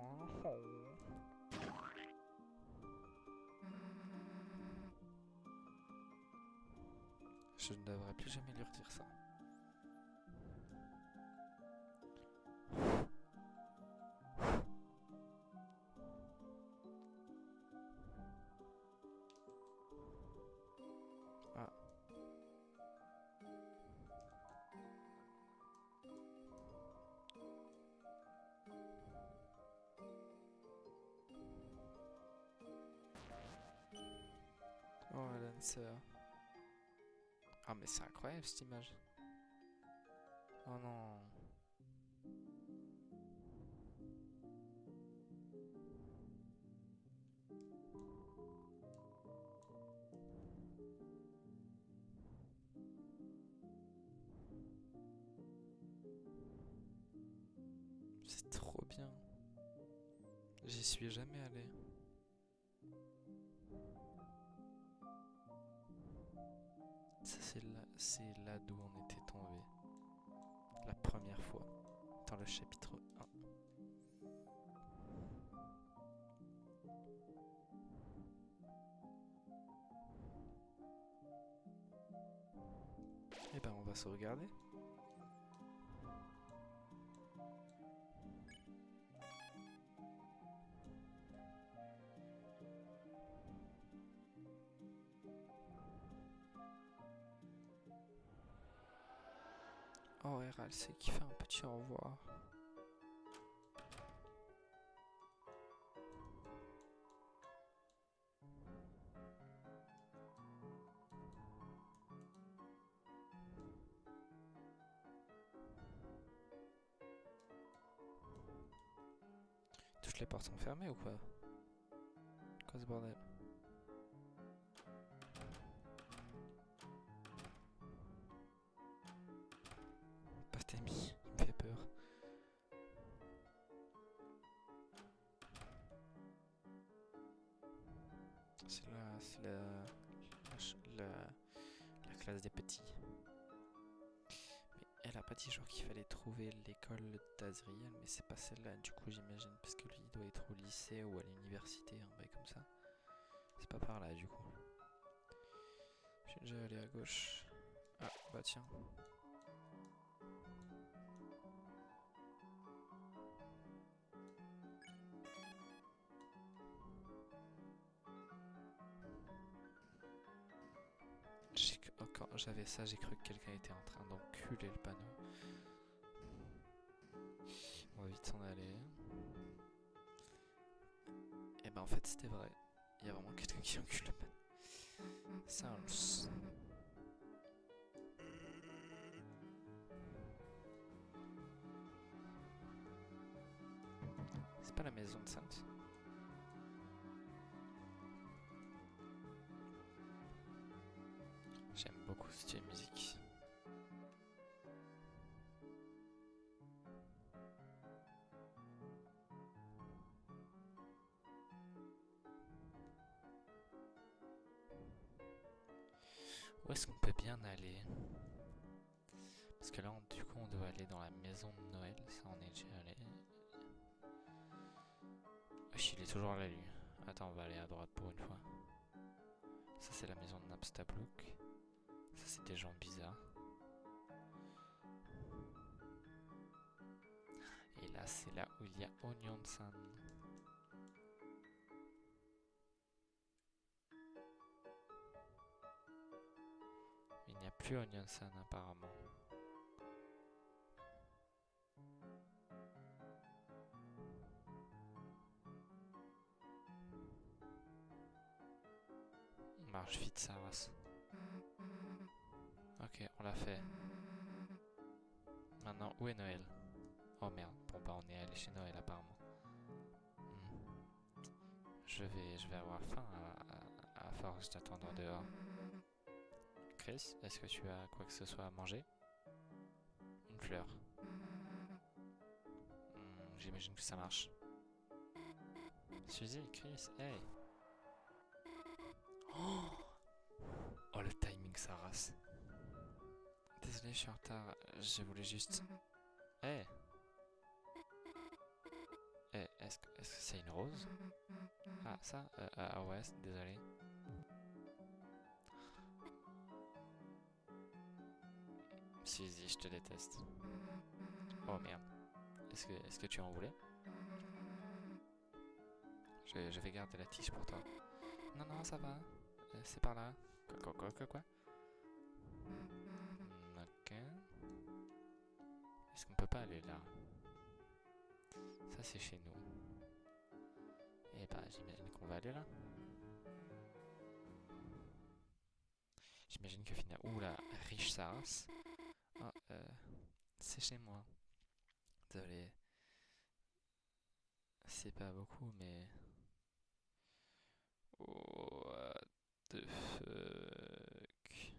Je ne devrais plus jamais lui redire ça. Ah. Oh, Lancer. Ah, mais c'est incroyable cette image. Oh non. C'est trop bien. J'y suis jamais allé. Ça, c'est là d'où on était tombé. La première fois. Dans le chapitre 1. Eh ben, on va se regarder. Oh, RLC qui fait un petit au revoir. Toutes les portes sont fermées ou quoi? Quoi ce bordel? Patemi, il me fait peur. C'est la classe des petits. Mais elle a pas dit genre qu'il fallait trouver l'école d'Azriel, mais c'est pas celle-là du coup j'imagine, parce que lui il doit être au lycée ou à l'université, un bail comme ça. C'est pas par là du coup. Je suis déjà allé à gauche. Ah bah tiens. Quand j'avais ça, j'ai cru que quelqu'un était en train d'enculer le panneau. On va vite s'en aller. Et ben en fait c'était vrai. Il y a vraiment quelqu'un qui encule le panneau. Sounds. C'est pas la maison de Sounds. J'aime beaucoup ce style de musique. Où est-ce qu'on peut bien aller? Parce que là, du coup, on doit aller dans la maison de Noël. Ça, on est déjà allé. Wesh, il est toujours là, lui. Attends, on va aller à droite pour une fois. Ça, c'est la maison de Napstablook. Ça, c'est des gens bizarres. Et là, c'est là où il y a Onion-san. Il n'y a plus Onion-san, apparemment. marche vite sa race. Ok, on l'a fait. Maintenant, où est Noël? Oh merde, bon bah on est allé chez Noël apparemment. Je vais avoir faim à force d'attendre dehors. Chris, est-ce que tu as quoi que ce soit à manger? Une fleur. J'imagine que ça marche. Suzy, Chris, hey! Oh le timing, ça rase. Désolé, je suis en retard. Je voulais juste. Hey! Hey, est-ce que c'est une rose? Ah, ça? Ah ouais, désolé. Suzy, je te déteste. Oh merde. Est-ce que tu en voulais? Je vais garder la tige pour toi. Non, non, ça va. C'est par là. Quoi? Ok. Est-ce qu'on peut pas aller là? Ça, c'est chez nous. Et bah, j'imagine qu'on va aller là. J'imagine que finalement. Ouh la riche Saras. Oh, c'est chez moi. Désolé. C'est pas beaucoup, mais. What the fuck.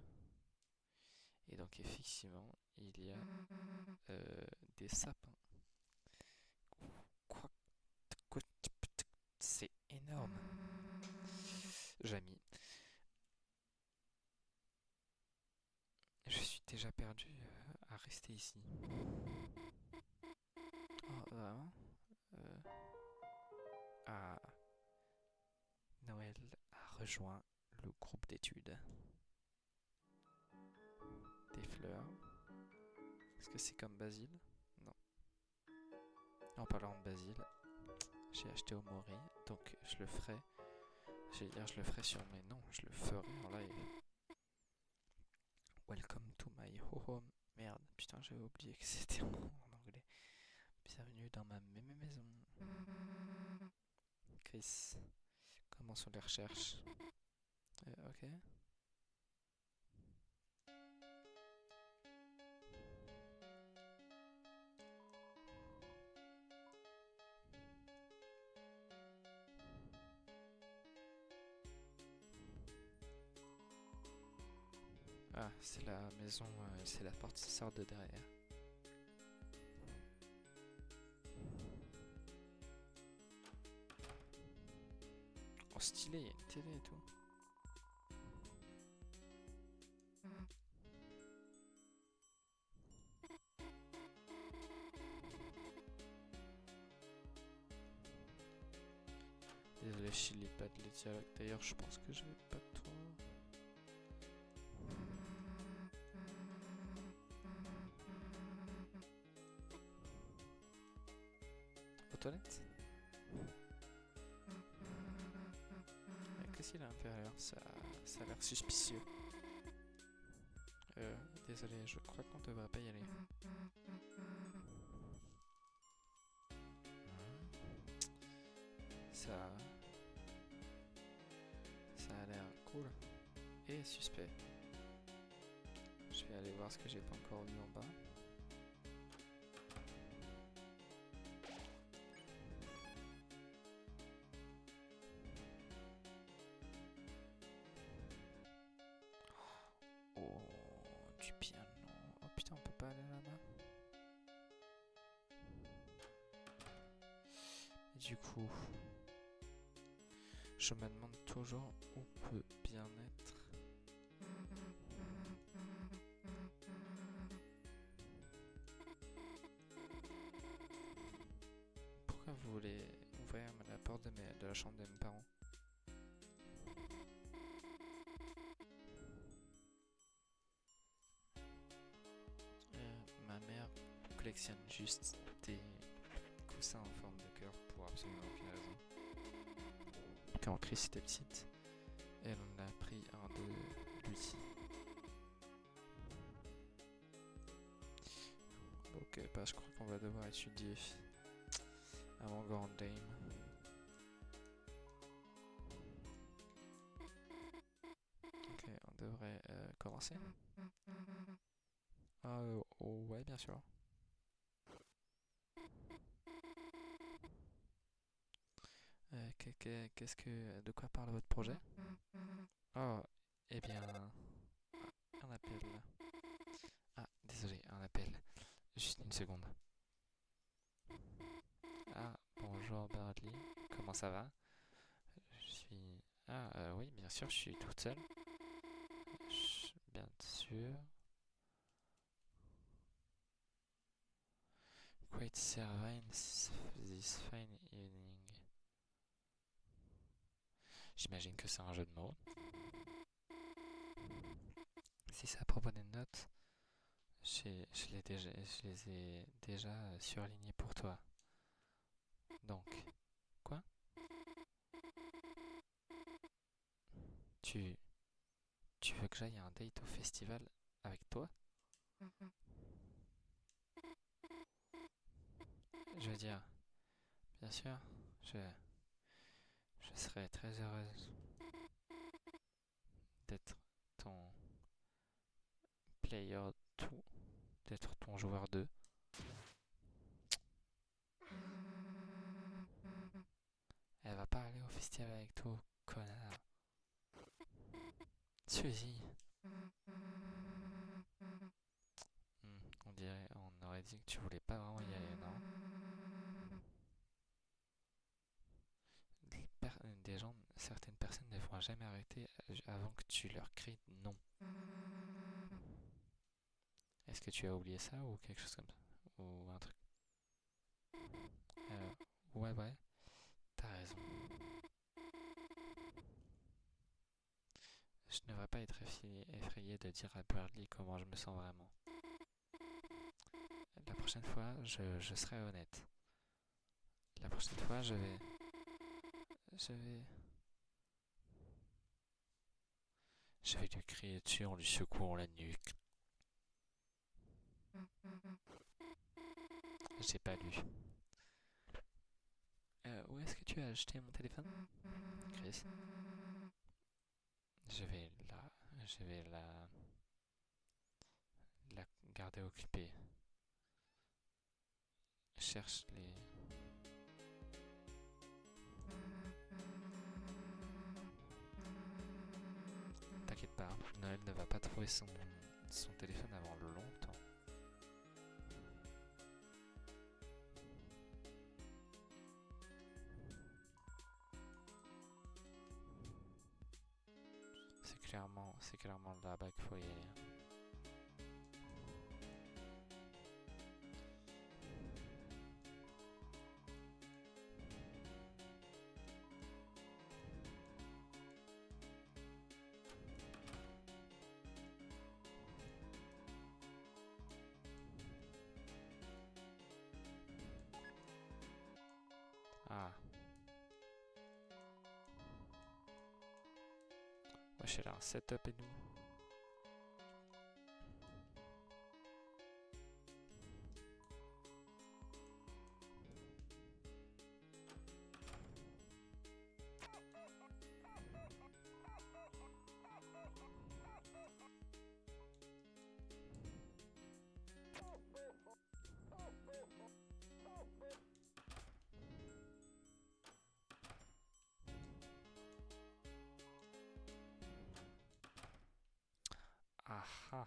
Et donc, effectivement, il y a des sapins. Quoi? C'est énorme. Jamy. Je suis déjà perdu à rester ici. Oh, vraiment? Ah. Noël a rejoint le groupe d'études. Des fleurs. Est-ce que c'est comme Basile? Non. En parlant de Basile, j'ai acheté au Mori, donc je le ferai. J'allais dire je le ferai sur mes noms, je le ferai en live. Welcome to my home. Merde, putain, j'avais oublié que c'était en anglais. Bienvenue dans ma maison. Chris, comment sont les recherches? Ok. Ah, c'est la maison, c'est la porte qui sort de derrière. Oh, stylé, il y a une télé et tout. Désolé, je lis pas de les dialogues. D'ailleurs, je pense que je vais pas trop. Aux toilettes? Qu'est-ce qu'il a à l'intérieur? Ça a l'air suspicieux. Désolé, je crois qu'on devrait pas y aller. Ça a l'air cool et suspect. Je vais aller voir ce que j'ai pas encore vu en bas. Oh, du piano. Oh putain, on peut pas aller là-bas. Et du coup, je me demande toujours où peut bien être. Pourquoi vous voulez ouvrir la porte de la chambre de mes parents? Ma mère collectionne juste des coussins en forme de cœur pour absolument aucune raison. Quand Chris était petite, elle en a pris un de lui. Ok, bah je crois qu'on va devoir étudier avant Grand Dame. aimerais commencer? Ah, oh, ouais, bien sûr. De quoi parle votre projet? Oh, eh bien, un appel. Ah, désolé, un appel. Juste une seconde. Ah, bonjour Bradley, comment ça va? Je suis... Ah, oui, bien sûr, je suis toute seule. Bien sûr. Quite serving this fine evening. J'imagine que c'est un jeu de mots. Si c'est à propos des notes, je les ai déjà surlignées pour toi. Donc, quoi? Tu, tu veux que j'aille à un date au festival avec toi? Je veux dire, bien sûr, je, je serais très heureuse d'être ton player 2, d'être ton joueur 2. Elle va pas aller au festival avec toi, connard. Suzy. On aurait dit que tu voulais pas vraiment y aller, non? Des gens, certaines personnes ne vont jamais arrêter avant que tu leur cries non. Est-ce que tu as oublié ça ou quelque chose comme ça? Ou un truc? Ouais, ouais, t'as raison. Je ne devrais pas être effrayé de dire à Birdly comment je me sens vraiment. La prochaine fois, je serai honnête. La prochaine fois, je vais, je vais lui crier dessus en lui secouant la nuque. J'ai pas lu. Où est-ce que tu as acheté mon téléphone, Chris? Je vais la, je vais la garder occupée. Cherche les. T'inquiète pas, Noël ne va pas trouver son téléphone avant longtemps. C'est clairement là-bas qu'il faut y aller. Ah, moi j'ai là un setup et nous. Ah ah.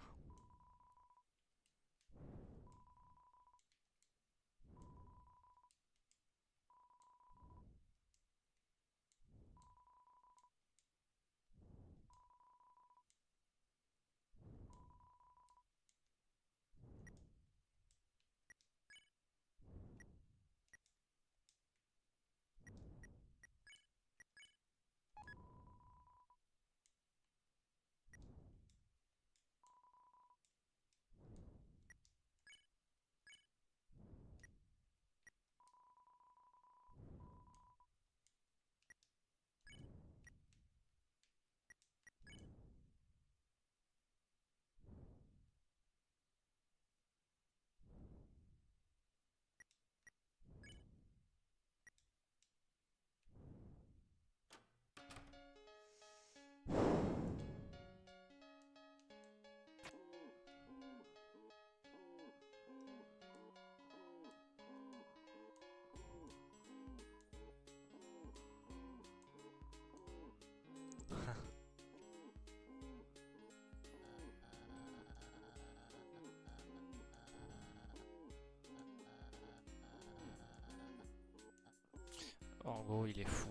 En gros, il est fou.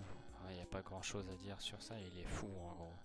Il n'y a pas grand chose à dire sur ça, il est fou en gros.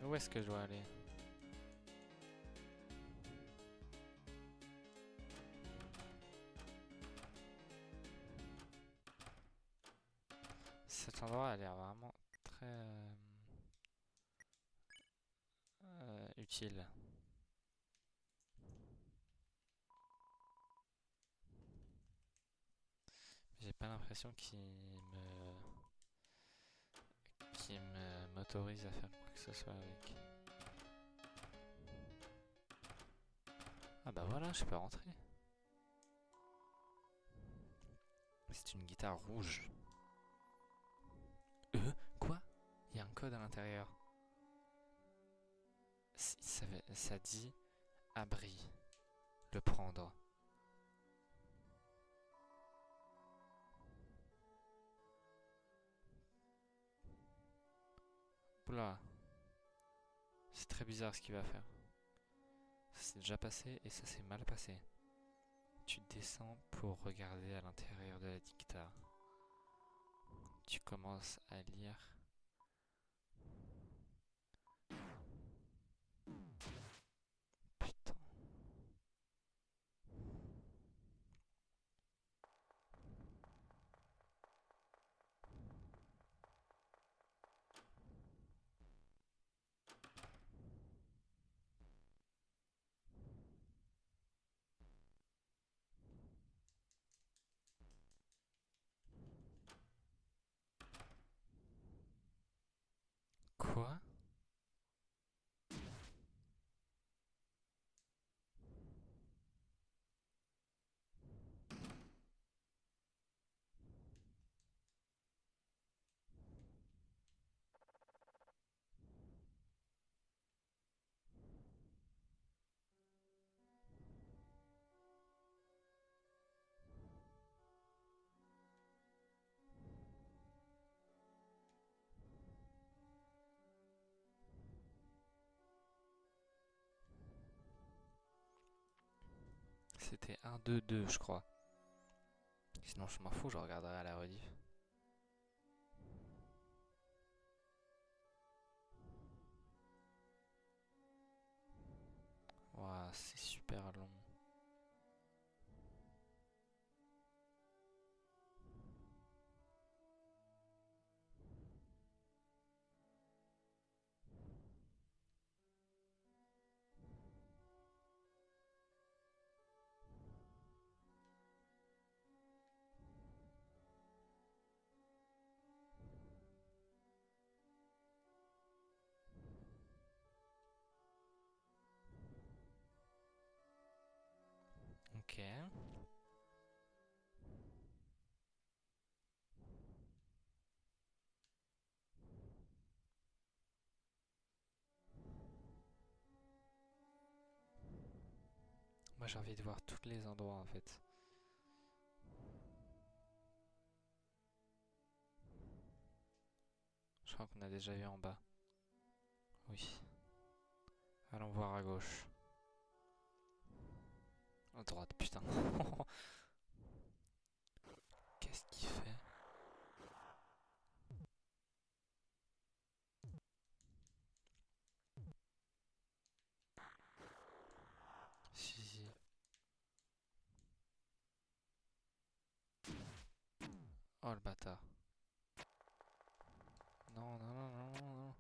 Où est-ce que je dois aller? Cet endroit a l'air vraiment très utile. J'ai pas l'impression qu'il m'autorise à faire quoi que ce soit avec. Ah bah voilà, je peux rentrer. C'est une guitare rouge. Quoi? Il y a un code à l'intérieur. Ça dit abri. Le prendre. Oula. C'est très bizarre ce qu'il va faire. Ça s'est déjà passé et ça s'est mal passé. Tu descends pour regarder à l'intérieur de la guitare. Tu commences à lire. Putain. Quoi? C'était 1, 2, 2 je crois. Sinon je m'en fous, je regarderai à la rediff. Ouah, c'est super long. Ok. Moi j'ai envie de voir tous les endroits en fait. Je crois qu'on a déjà eu en bas. Oui. Allons voir à gauche. À droite, putain. Qu'est-ce qu'il fait? Si, si. Oh le bâtard. Non, non, non, non, non, non.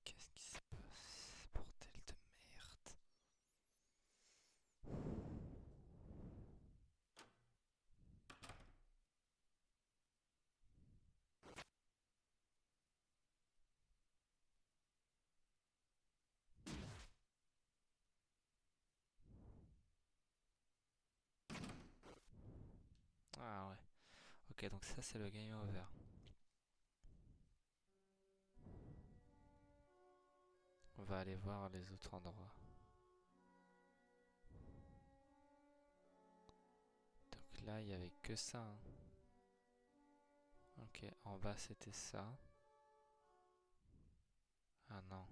Qu'est-ce qui se passe? Bordel Ok, donc ça c'est le game over. On va aller voir les autres endroits. Donc là, il n'y avait que ça. Hein. Ok, en bas c'était ça. Ah non.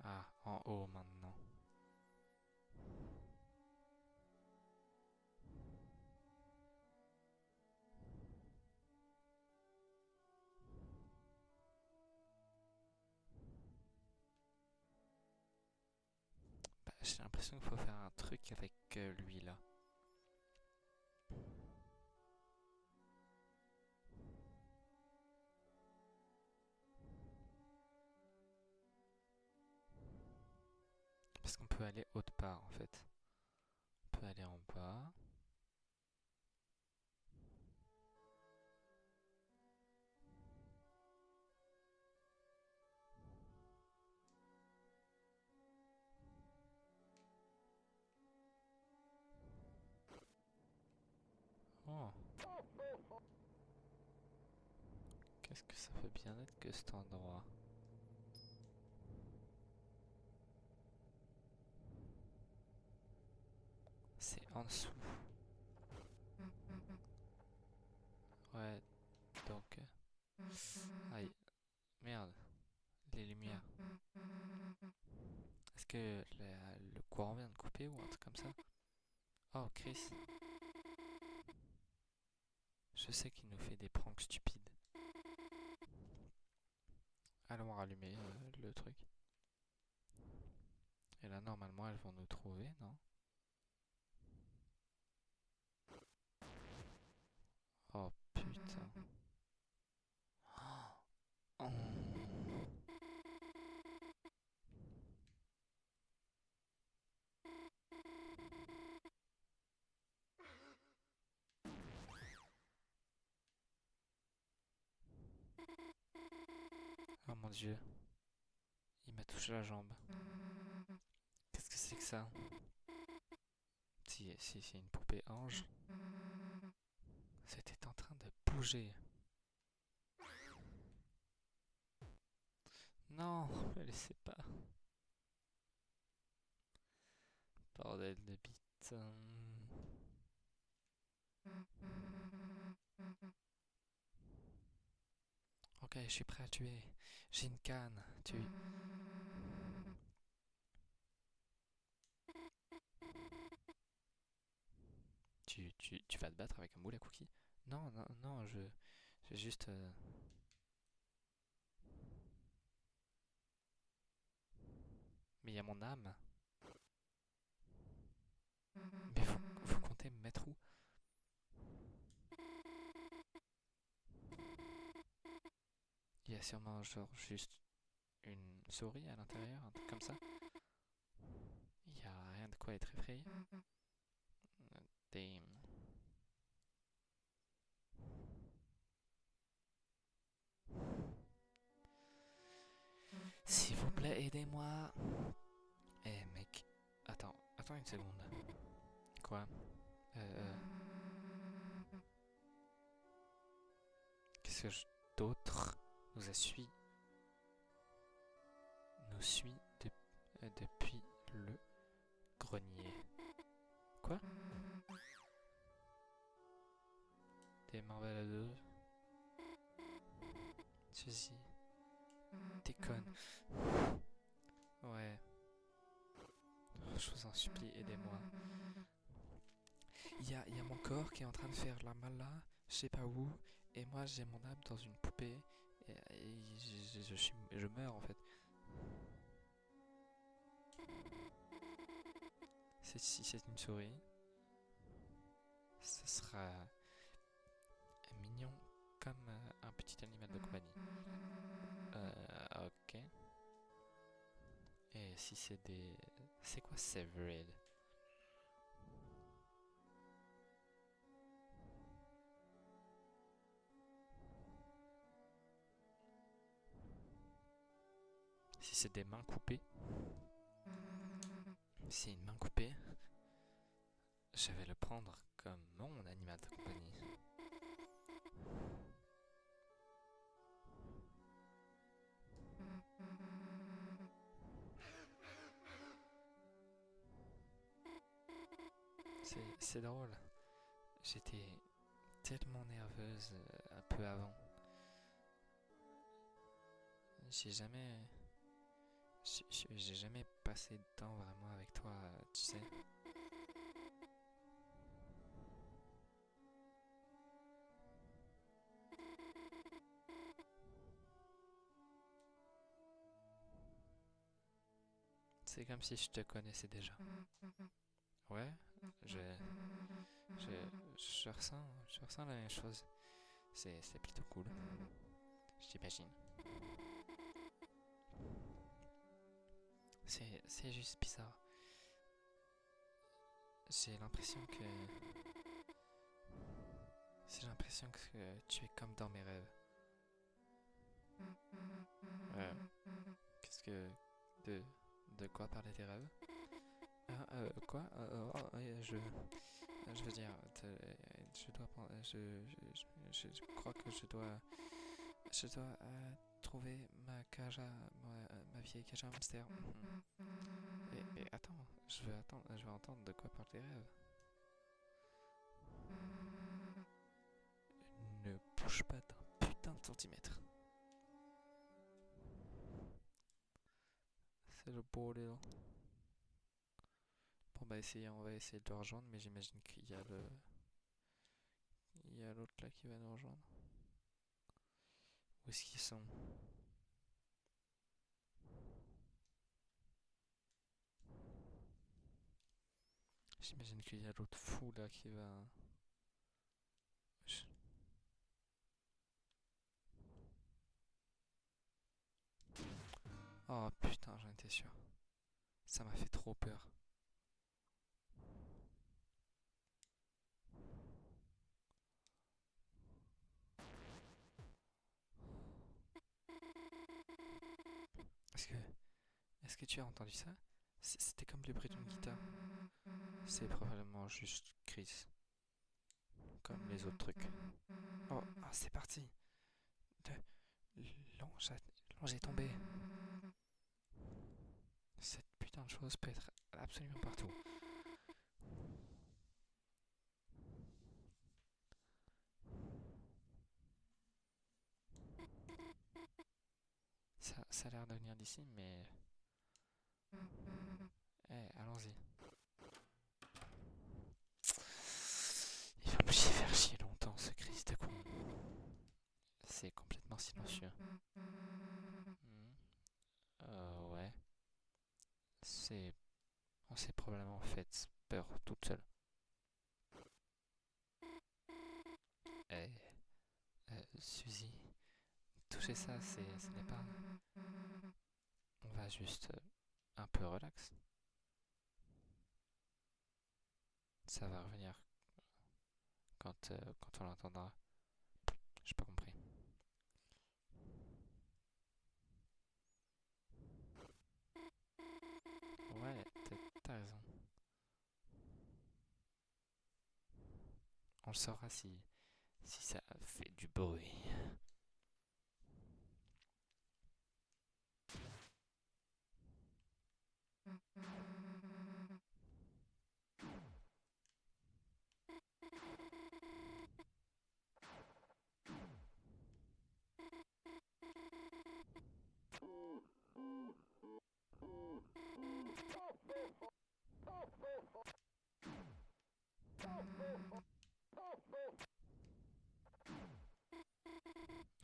Ah, en haut maintenant. Bah, j'ai l'impression qu'il faut faire un truc avec lui là. Parce qu'on peut aller autre part en fait. On peut aller en bas. Oh, qu'est-ce que ça peut bien être que cet endroit? C'est en dessous. Ouais, donc... Aïe, merde, les lumières. Est-ce que le courant vient de couper ou un truc comme ça? Oh, Chris. Je sais qu'il nous fait des pranks stupides. Allons rallumer le truc. Et là, normalement, elles vont nous trouver, non? Oh, putain. Oh. Oh mon dieu. Il m'a touché la jambe. Qu'est-ce que c'est que ça? Si, c'est une poupée ange. C'était en train de bouger. Non, me laissez pas. Bordel de bite. Ok, je suis prêt à tuer. J'ai une canne. Tu vas te battre avec un moule à cookies? Non, non, non, j'ai juste... Mais il y a mon âme. Mais vous comptez me mettre où? Il y a sûrement genre juste une souris à l'intérieur, un truc comme ça. Il y a rien de quoi être effrayé. Damn. S'il vous plaît, aidez-moi. Eh mec, attends une seconde. Quoi? Euh, Qu'est-ce que d'autre nous a nous suit depuis le grenier? Quoi? Des mains baladeuses? Ceci déconne. Ouais, je vous en supplie, aidez-moi. Il y a mon corps qui est en train de faire la mala, je sais pas où, et moi j'ai mon âme dans une poupée, et je meurs en fait. Si c'est une souris, ce sera mignon comme un petit animal de compagnie. Ok. Et si c'est des... C'est quoi Severed? Si c'est des mains coupées? c'est une main coupée, je vais le prendre comme mon animal de compagnie. C'est drôle. J'étais tellement nerveuse un peu avant. J'ai jamais. J'ai jamais passé de temps vraiment avec toi, tu sais. C'est comme si je te connaissais déjà. Ouais, je, je, je ressens la même chose. C'est plutôt cool, j'imagine. C'est juste bizarre. J'ai l'impression que j'ai l'impression que tu es comme dans mes rêves. Euh, Qu'est-ce que de de quoi parler tes rêves? Quoi? Je veux dire, je dois prendre, je crois que je dois trouver ma cage à ma vieille cage à hamster. Mais attends, je veux entendre de quoi parlent tes rêves. Ne bouge pas d'un putain de centimètre. C'est le bordel. Bon bah on va essayer de le rejoindre, mais j'imagine il y a l'autre là qui va nous rejoindre. Où est-ce qu'ils sont? J'imagine qu'il y a l'autre fou là qui va. Je- Oh putain, j'en étais sûr. Ça m'a fait trop peur. Est-ce que, est-ce que tu as entendu ça? C'était comme le bruit d'une guitare. C'est probablement juste Chris, comme les autres trucs. Oh, ah, c'est parti. De l'ange l'ange est tombé. Cette putain de chose peut être absolument partout. Ça a l'air de venir d'ici, mais. Allons-y. Il va me faire chier longtemps ce Chris de con. C'est complètement silencieux. Hmm. Ouais. C'est. On s'est probablement fait peur toute seule. Eh, Suzy, toucher ça, ce n'est pas. On va juste un peu relax. Ça va revenir quand on l'entendra. J'ai pas compris. Ouais, t'as raison. On le saura si ça fait du bruit.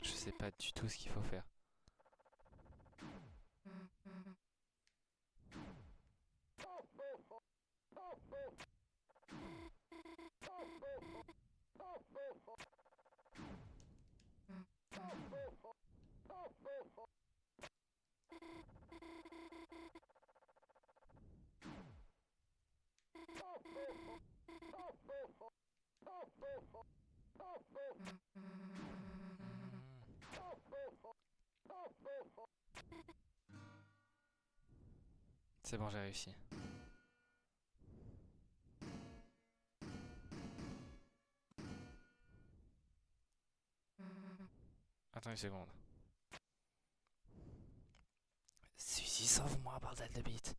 Je sais pas du tout ce qu'il faut faire. Hmm. C'est bon, j'ai réussi. Attends une seconde. Suzy, sauve-moi, bordel de bite.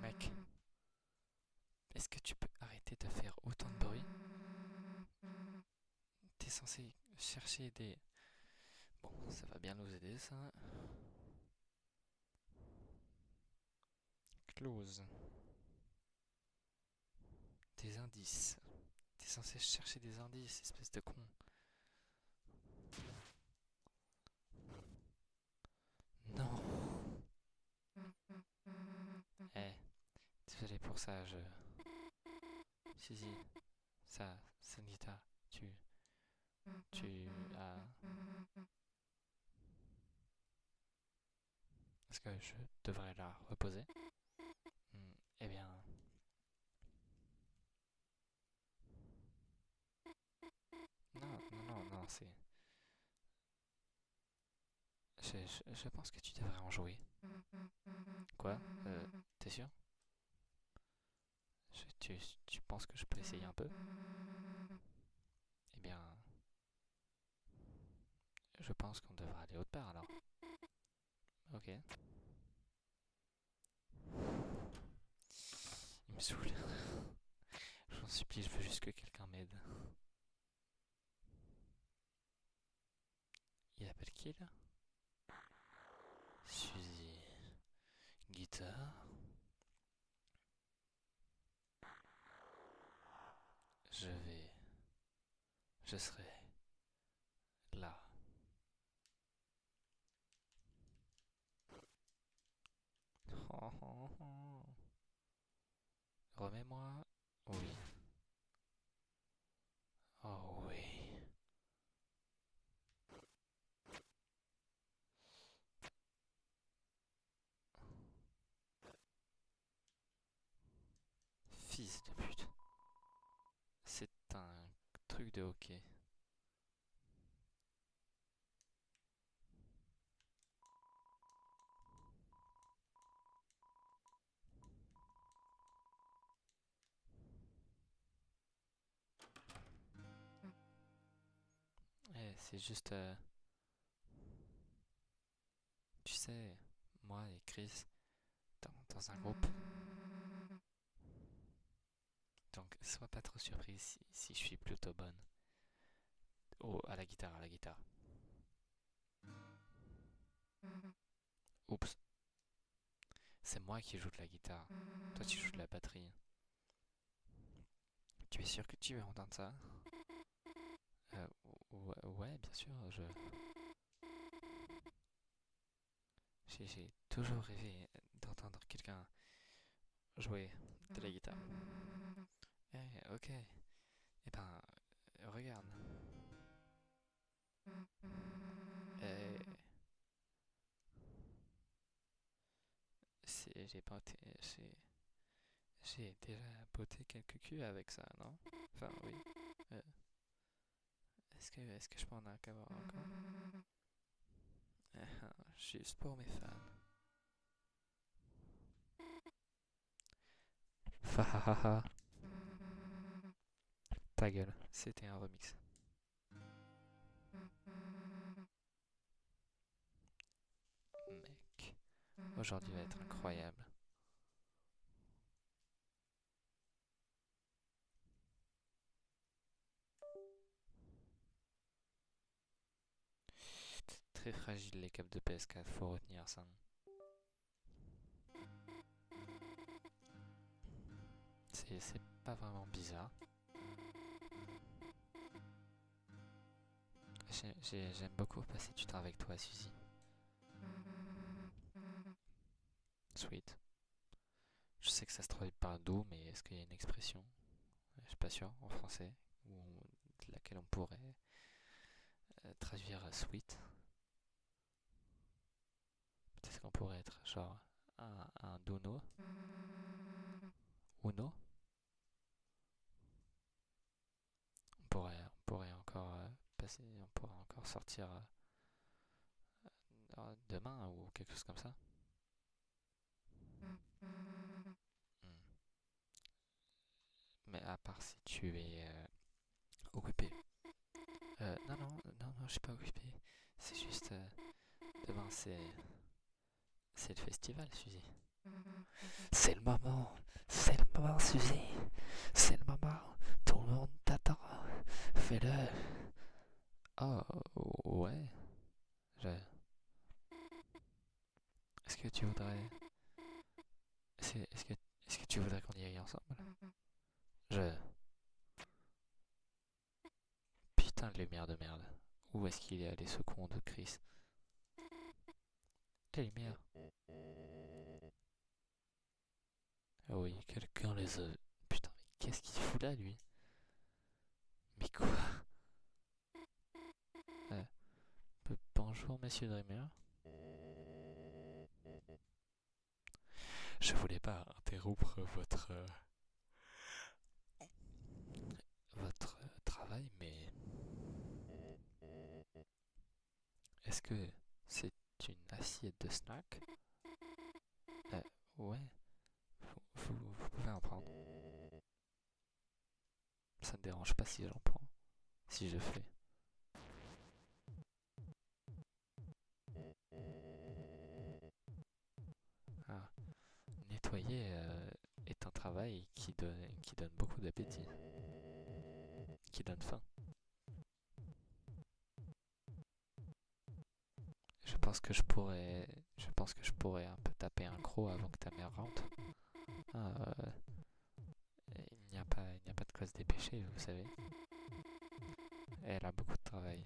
Mec, est-ce que tu peux arrêter de faire autant de bruit? T'es censé chercher des... Bon, ça va bien nous aider, ça. Close. Des indices. T'es censé chercher des indices, espèce de con. Non. Eh, désolé pour ça, je... Si, si, ça, Sanita, tu as... Est-ce que je devrais la reposer? Eh bien... Non, non, non, non, c'est... Je pense que tu devrais en jouer. Quoi? T'es sûr? Tu penses que je peux essayer un peu? Eh bien, je pense qu'on devrait aller autre part alors. Ok. Il me saoule. J'en supplie, je veux juste que quelqu'un m'aide. Il appelle qui là? Suzy. Guitare. Je vais. Je serai là. Oh, oh, oh. Remets-moi. Oui. Oh oui. Fils de pute. C'est un truc de hockey. Eh, c'est juste. Tu sais, moi et Chris, dans un groupe. Donc, sois pas trop surpris si je suis plutôt bonne. Oh, à la guitare, à la guitare. Oups, c'est moi qui joue de la guitare. Toi, tu joues de la batterie. Tu es sûr que tu veux entendre ça? Euh, ouais, bien sûr, j'ai toujours rêvé d'entendre quelqu'un jouer de la guitare. Eh, ok. Eh ben, regarde. Eh, j'ai pas j'ai déjà botté quelques culs avec ça, non? Enfin, oui. Euh, est-ce que je peux en avoir encore? Juste pour mes fans. Fahaha. Ta gueule, c'était un remix. Mec, aujourd'hui va être incroyable. Très fragile les câbles de PS4, faut retenir ça. C'est pas vraiment bizarre. J'aime beaucoup passer du temps avec toi, Suzy. Sweet. Je sais que ça se traduit par doux, mais est-ce qu'il y a une expression, je suis pas sûr, en français, de laquelle on pourrait traduire sweet? Peut-être qu'on pourrait être genre un dono, uno. On pourrait encore passer, on pourrait encore sortir demain ou quelque chose comme ça. Hmm. Mais à part si tu es occupé. Non, non, non, non, suis pas occupé. C'est juste. Demain, c'est le festival, Suzy. C'est le moment. C'est le moment, Suzy. C'est le moment. Tout le monde t'attend. Fais-le. Oh, ouais. Je... Est-ce que tu voudrais. Est-ce que tu voudrais qu'on y aille ensemble? Je. Putain de lumière de merde. Où est-ce qu'il est allé ce con de Chris? Les lumières. Ah oui, quelqu'un les a. Putain, mais qu'est-ce qu'il fout là, lui? Mais quoi? Bonjour, monsieur Dreamer. Je voulais pas interrompre votre travail, mais est-ce que c'est une assiette de snack? Ouais, vous pouvez en prendre. Ça ne dérange pas si j'en prends, si je fais. Ah, nettoyer est un travail qui donne beaucoup d'appétit, qui donne faim. Je pense que je pourrais un peu taper un croc avant que ta mère rentre. Ah, il n'y a pas de quoi se dépêcher, vous savez. Elle a beaucoup de travail.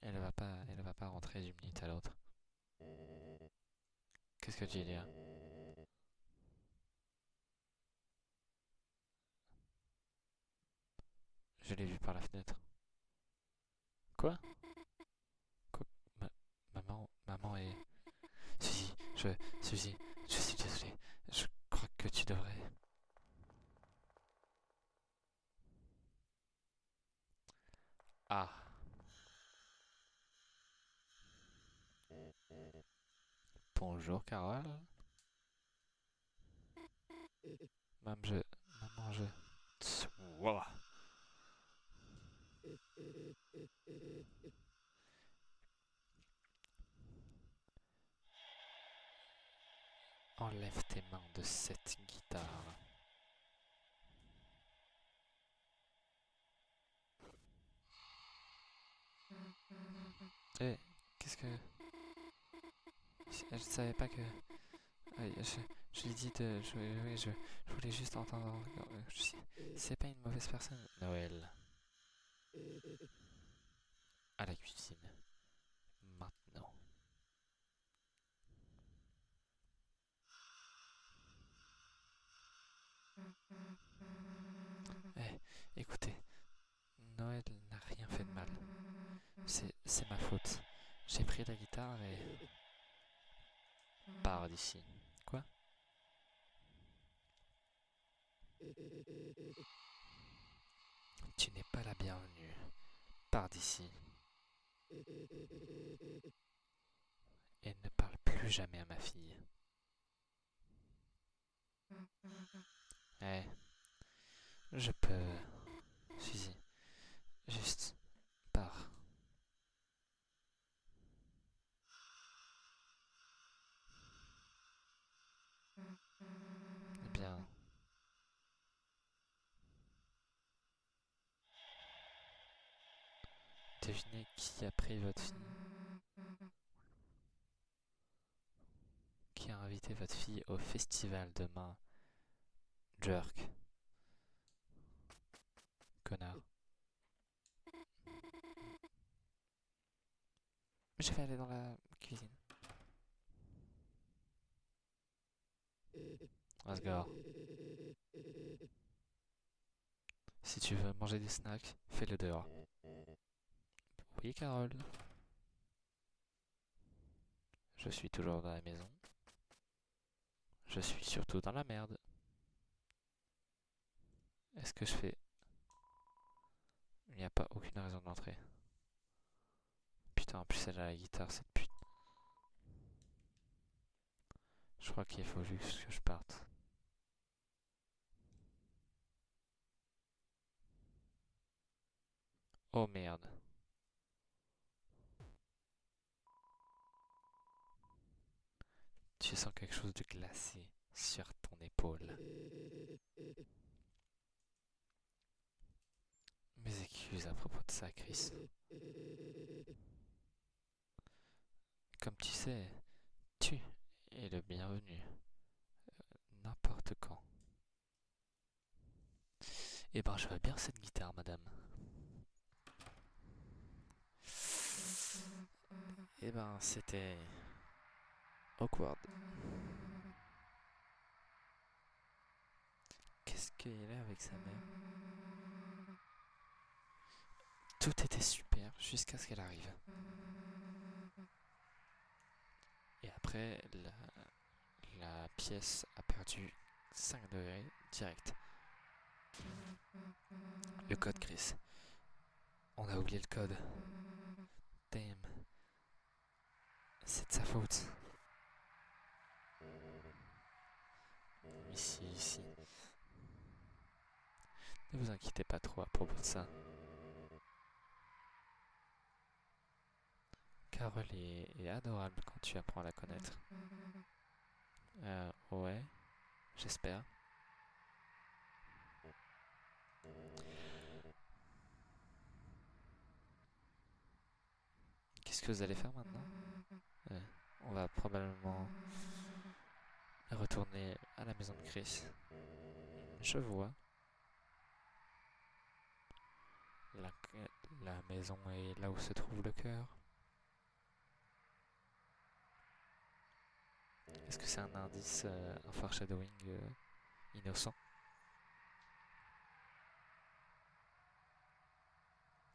Elle va pas rentrer d'une minute à l'autre. Qu'est-ce que tu dis là? Je l'ai vu par la fenêtre. Quoi? Quoi? Maman est. Suzy, Suzy, je suis désolé. Je crois que tu devrais. Ah. Bonjour, Carole. Maman, Maman, je. Ouah. Enlève tes mains de cette guitare. Eh, qu'est-ce que. Je savais pas que. Je lui dis de. Je voulais juste entendre. C'est pas une mauvaise personne. Noël. À la cuisine. Maintenant. Eh, écoutez. Noël n'a rien fait de mal. C'est ma faute. J'ai pris la guitare et. Pars d'ici. Quoi? Tu n'es pas la bienvenue. Pars d'ici. Et ne parle plus jamais à ma fille. Eh, je peux. Suzy, juste. Pars. Eh bien. Devinez qui a pris votre fille? Qui a invité votre fille au festival demain? Jerk. Connard. Je vais aller dans la cuisine. Let's go. Si tu veux manger des snacks, fais-le dehors. Oui, Carole. Je suis toujours dans la maison. Je suis surtout dans la merde. Est-ce que je fais... Il n'y a pas aucune raison d'entrer. Putain, en plus elle a la guitare, cette pute. Je crois qu'il faut juste que je parte. Oh merde. Tu sens quelque chose de glacé sur ton épaule. Mes excuses à propos de ça, Chris. Comme tu sais, tu es le bienvenu, n'importe quand. Eh ben, je veux bien cette guitare, madame. Eh ben, c'était awkward. Qu'est-ce qu'il a avec sa mère? Tout était super jusqu'à ce qu'elle arrive. Et après, la pièce a perdu 5 degrés direct. Le code, Chris. On a oublié le code. Damn. C'est de sa faute. Ici, ici. Ne vous inquiétez pas trop à propos de ça. Carole est adorable quand tu apprends à la connaître. Ouais, j'espère. Qu'est-ce que vous allez faire maintenant? Euh, on va probablement retourner à la maison de Chris. Je vois. La, la maison est là où se trouve le cœur. Est-ce que c'est un indice, un foreshadowing innocent?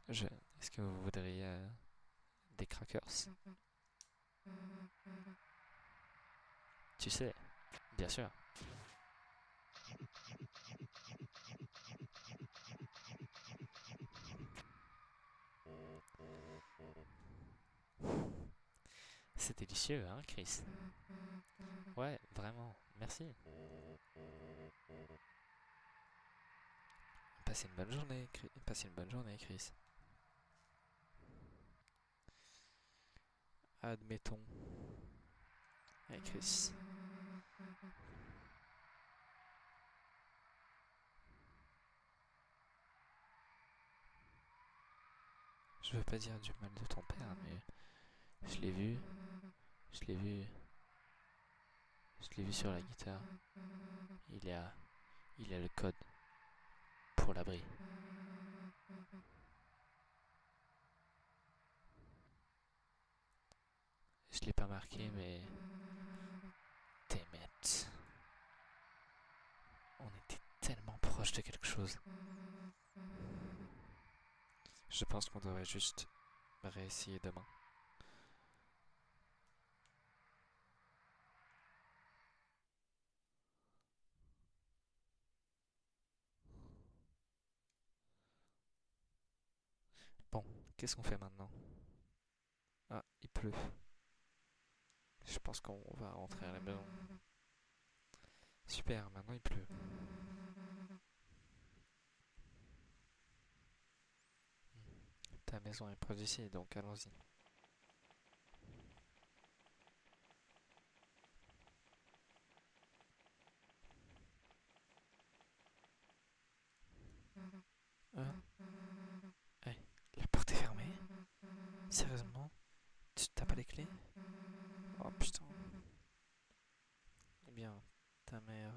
Est-ce que vous voudriez des crackers? Tu sais, bien sûr. C'est délicieux, hein, Chris? Ouais, vraiment. Merci. Passez une bonne journée, Passez une bonne journée, Chris. Admettons. Hey, Chris. Je veux pas dire du mal de ton père, mais je l'ai vu. Je l'ai vu. Je l'ai vu sur la guitare. Il a, il a le code pour l'abri. Je l'ai pas marqué, mais damn it. On était tellement proche de quelque chose. Je pense qu'on devrait juste réessayer demain. Bon, qu'est-ce qu'on fait maintenant? Ah, il pleut. Je pense qu'on va rentrer à la maison. Super, maintenant il pleut. Ta maison est proche d'ici, donc allons-y. Hein? Hey, la porte est fermée? Sérieusement? Tu t'as pas les clés? Oh putain. Eh bien, ta mère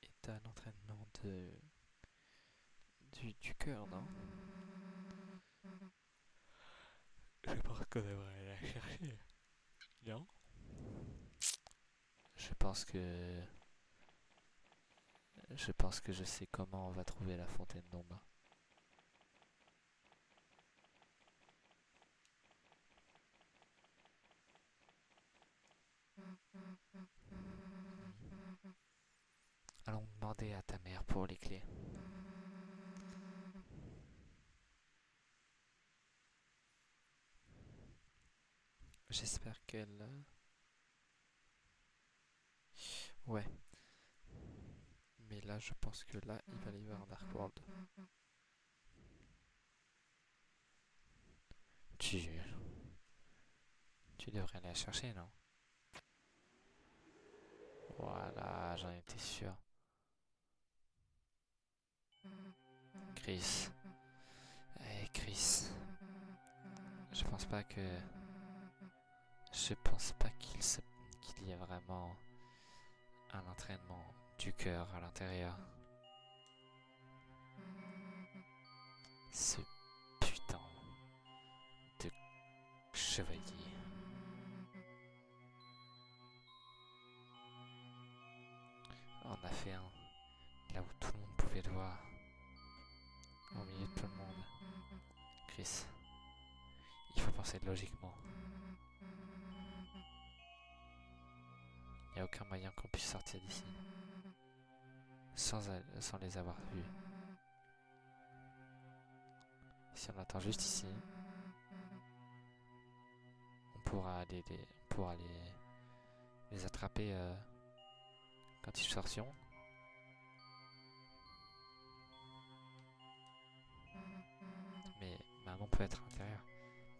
est à l'entraînement du cœur, non? Je pense qu'on devrait la chercher. Non? Je pense que. Je pense que je sais comment on va trouver la fontaine d'ombre. Allons demander à ta mère pour les clés. J'espère qu'elle. Ouais. Mais là, je pense que là, il va y avoir un Dark World. Tu devrais aller la chercher, non? Voilà, j'en étais sûr. Chris. Eh, Chris. Je pense pas que... Je pense pas qu'il y ait vraiment un entraînement du cœur à l'intérieur. Ce putain de chevalier. On a fait un là où tout le monde pouvait le voir. Au milieu de tout le monde. Chris, il faut penser logiquement. Il n'y a aucun moyen qu'on puisse sortir d'ici sans les avoir vus. Si on attend juste ici, on pourra les attraper quand ils sortiront. Mais maman peut être à l'intérieur.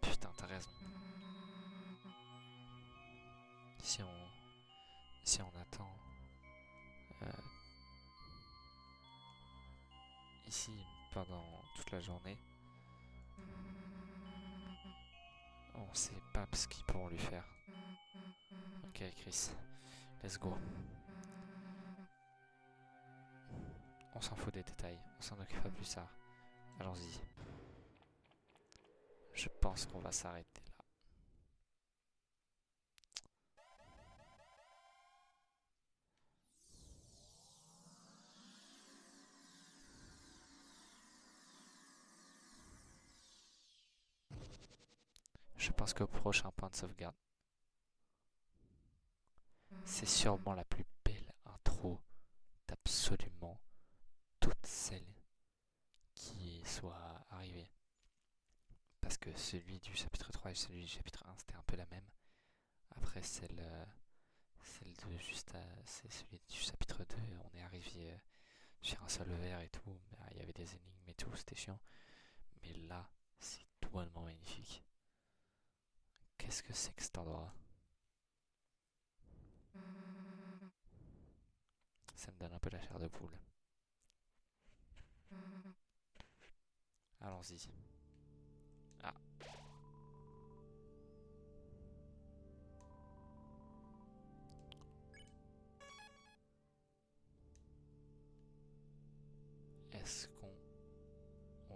Putain, t'as raison. Si on attend ici pendant toute la journée, on sait pas ce qu'ils pourront lui faire. Ok, Chris, let's go. On s'en fout des détails, on s'en occupera plus tard. Allons-y. Je pense qu'on va s'arrêter là. Je pense qu'au prochain point de sauvegarde, c'est sûrement la plus belle intro d'absolument toutes celles qui soient arrivées. Parce que celui du chapitre 3 et celui du chapitre 1, c'était un peu la même. Après, celle de c'est celui du chapitre 2, on est arrivé sur un sol vert et tout. Il y avait des énigmes et tout, c'était chiant. Mais là, c'est totalement magnifique. Qu'est-ce que c'est que cet endroit? Ça me donne un peu la chair de poule. Allons-y. Ah. Est-ce qu'on...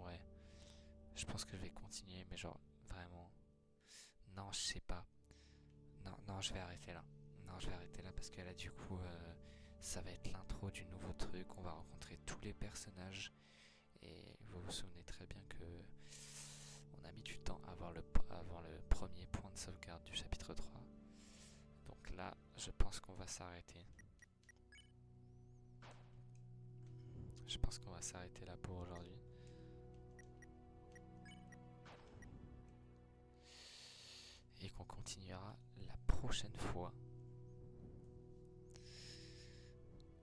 Ouais. Je pense que je vais continuer, mais genre, vraiment... Non, je sais pas. Non, je vais arrêter là. Non, je vais arrêter là parce que là, du coup, ça va être l'intro du nouveau truc. On va rencontrer tous les personnages. Et vous vous souvenez très bien que on a mis du temps avant le premier point de sauvegarde du chapitre 3. Donc là, je pense qu'on va s'arrêter. Je pense qu'on va s'arrêter là pour aujourd'hui. Et qu'on continuera la prochaine fois.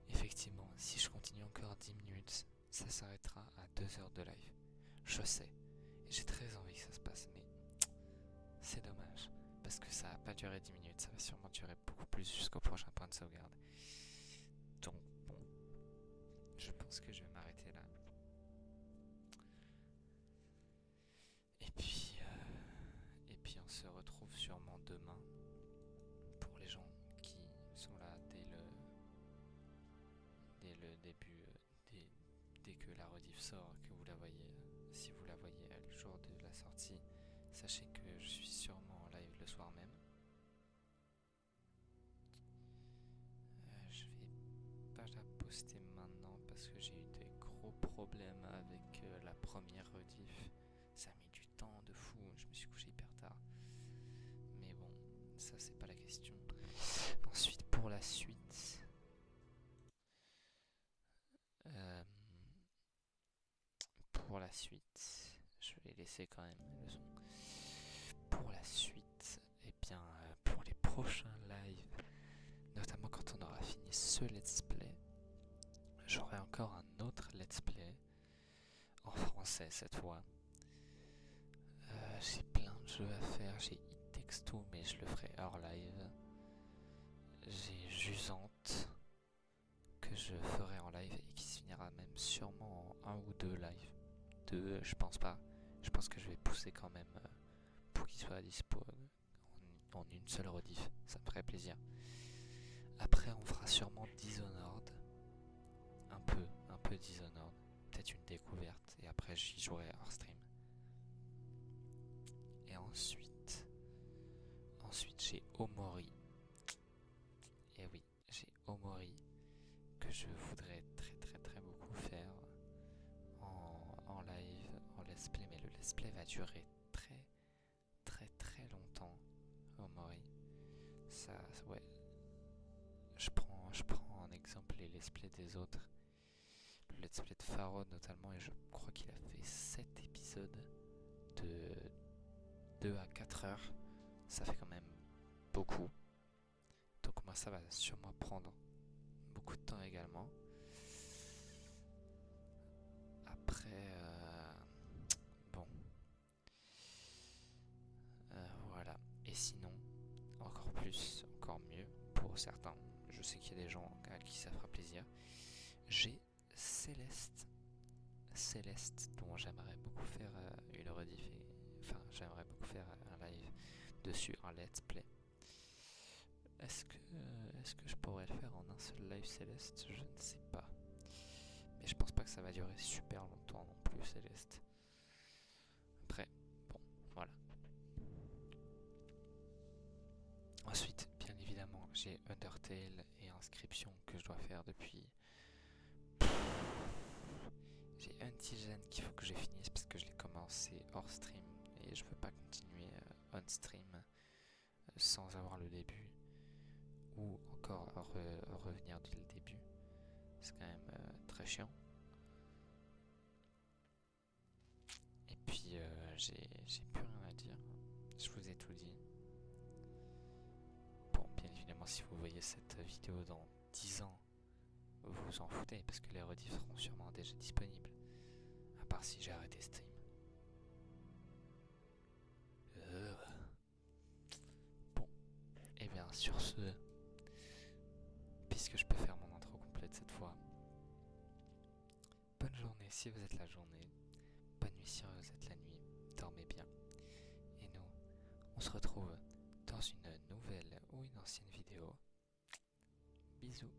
Effectivement, si je continue encore 10 minutes, ça s'arrêtera à 2 heures de live. Je sais. Et j'ai très envie que ça se passe, mais c'est dommage. Parce que ça va pas durer 10 minutes, ça va sûrement durer beaucoup plus jusqu'au prochain point de sauvegarde. Donc bon, je pense que je vais m'arrêter là. Et puis on se retrouve sûrement demain pour les gens qui sont là dès le début, dès que la rediff sort, que vous la voyez, si vous la voyez le jour de la sortie, sachez que je suis sûrement en live le soir même. Je vais pas la poster maintenant parce que j'ai eu des gros problèmes avec la première rediff. Ça a mis du temps de fou, je me suis couché hyper tard. Mais bon, ça c'est pas la question. Ensuite pour la suite... Pour la suite, je vais laisser quand même le son. Pour la suite, et bien pour les prochains lives, notamment quand on aura fini ce let's play, j'aurai encore un autre let's play en français cette fois. J'ai plein de jeu à faire. J'ai It Takes Two, mais je le ferai hors live. J'ai Jusante que je ferai en live et qui se finira même sûrement en un ou deux lives. Deux, je pense pas. Je pense que je vais pousser quand même pour qu'il soit dispo en une seule rediff. Ça me ferait plaisir. Après, on fera sûrement Dishonored. Un peu Dishonored. Peut-être une découverte. Et après, j'y jouerai hors stream. Et ensuite j'ai Omori. Et oui, j'ai Omori que je voudrais très beaucoup faire en live, en let's play. Mais le let's play va durer très longtemps. Omori. Ça, ouais. Je prends en exemple les let's play des autres. Le let's play de Pharaoh notamment, et je crois qu'il a fait 7 épisodes de 2 à 4 heures. Ça fait quand même beaucoup. Donc moi ça va sûrement prendre beaucoup de temps également. Après, bon. Voilà. Et sinon, encore mieux pour certains. Je sais qu'il y a des gens à qui ça fera plaisir. J'ai Céleste, dont j'aimerais beaucoup faire une rediff. Enfin, j'aimerais beaucoup faire un live dessus, un let's play. Est-ce que je pourrais le faire en un seul live Céleste? Je ne sais pas. Mais je pense pas que ça va durer super longtemps non plus, Céleste. Après, bon, voilà. Ensuite, bien évidemment, j'ai Undertale et Inscription que je dois faire depuis. J'ai Antigen qu'il faut que je finisse parce que je l'ai commencé hors stream et je veux pas continuer on stream sans avoir le début ou encore revenir dès le début. C'est quand même très chiant. Et puis j'ai plus rien à dire. Je vous ai tout dit. Bon, bien évidemment, si vous voyez cette vidéo dans 10 ans, vous vous en foutez parce que les rediffs seront sûrement déjà disponibles. À part si j'ai arrêté Steam. Bon, et bien sur ce, puisque je peux faire mon intro complète cette fois, bonne journée si vous êtes la journée, bonne nuit si vous êtes la nuit, dormez bien. Et nous, on se retrouve dans une nouvelle ou une ancienne vidéo. Bisous.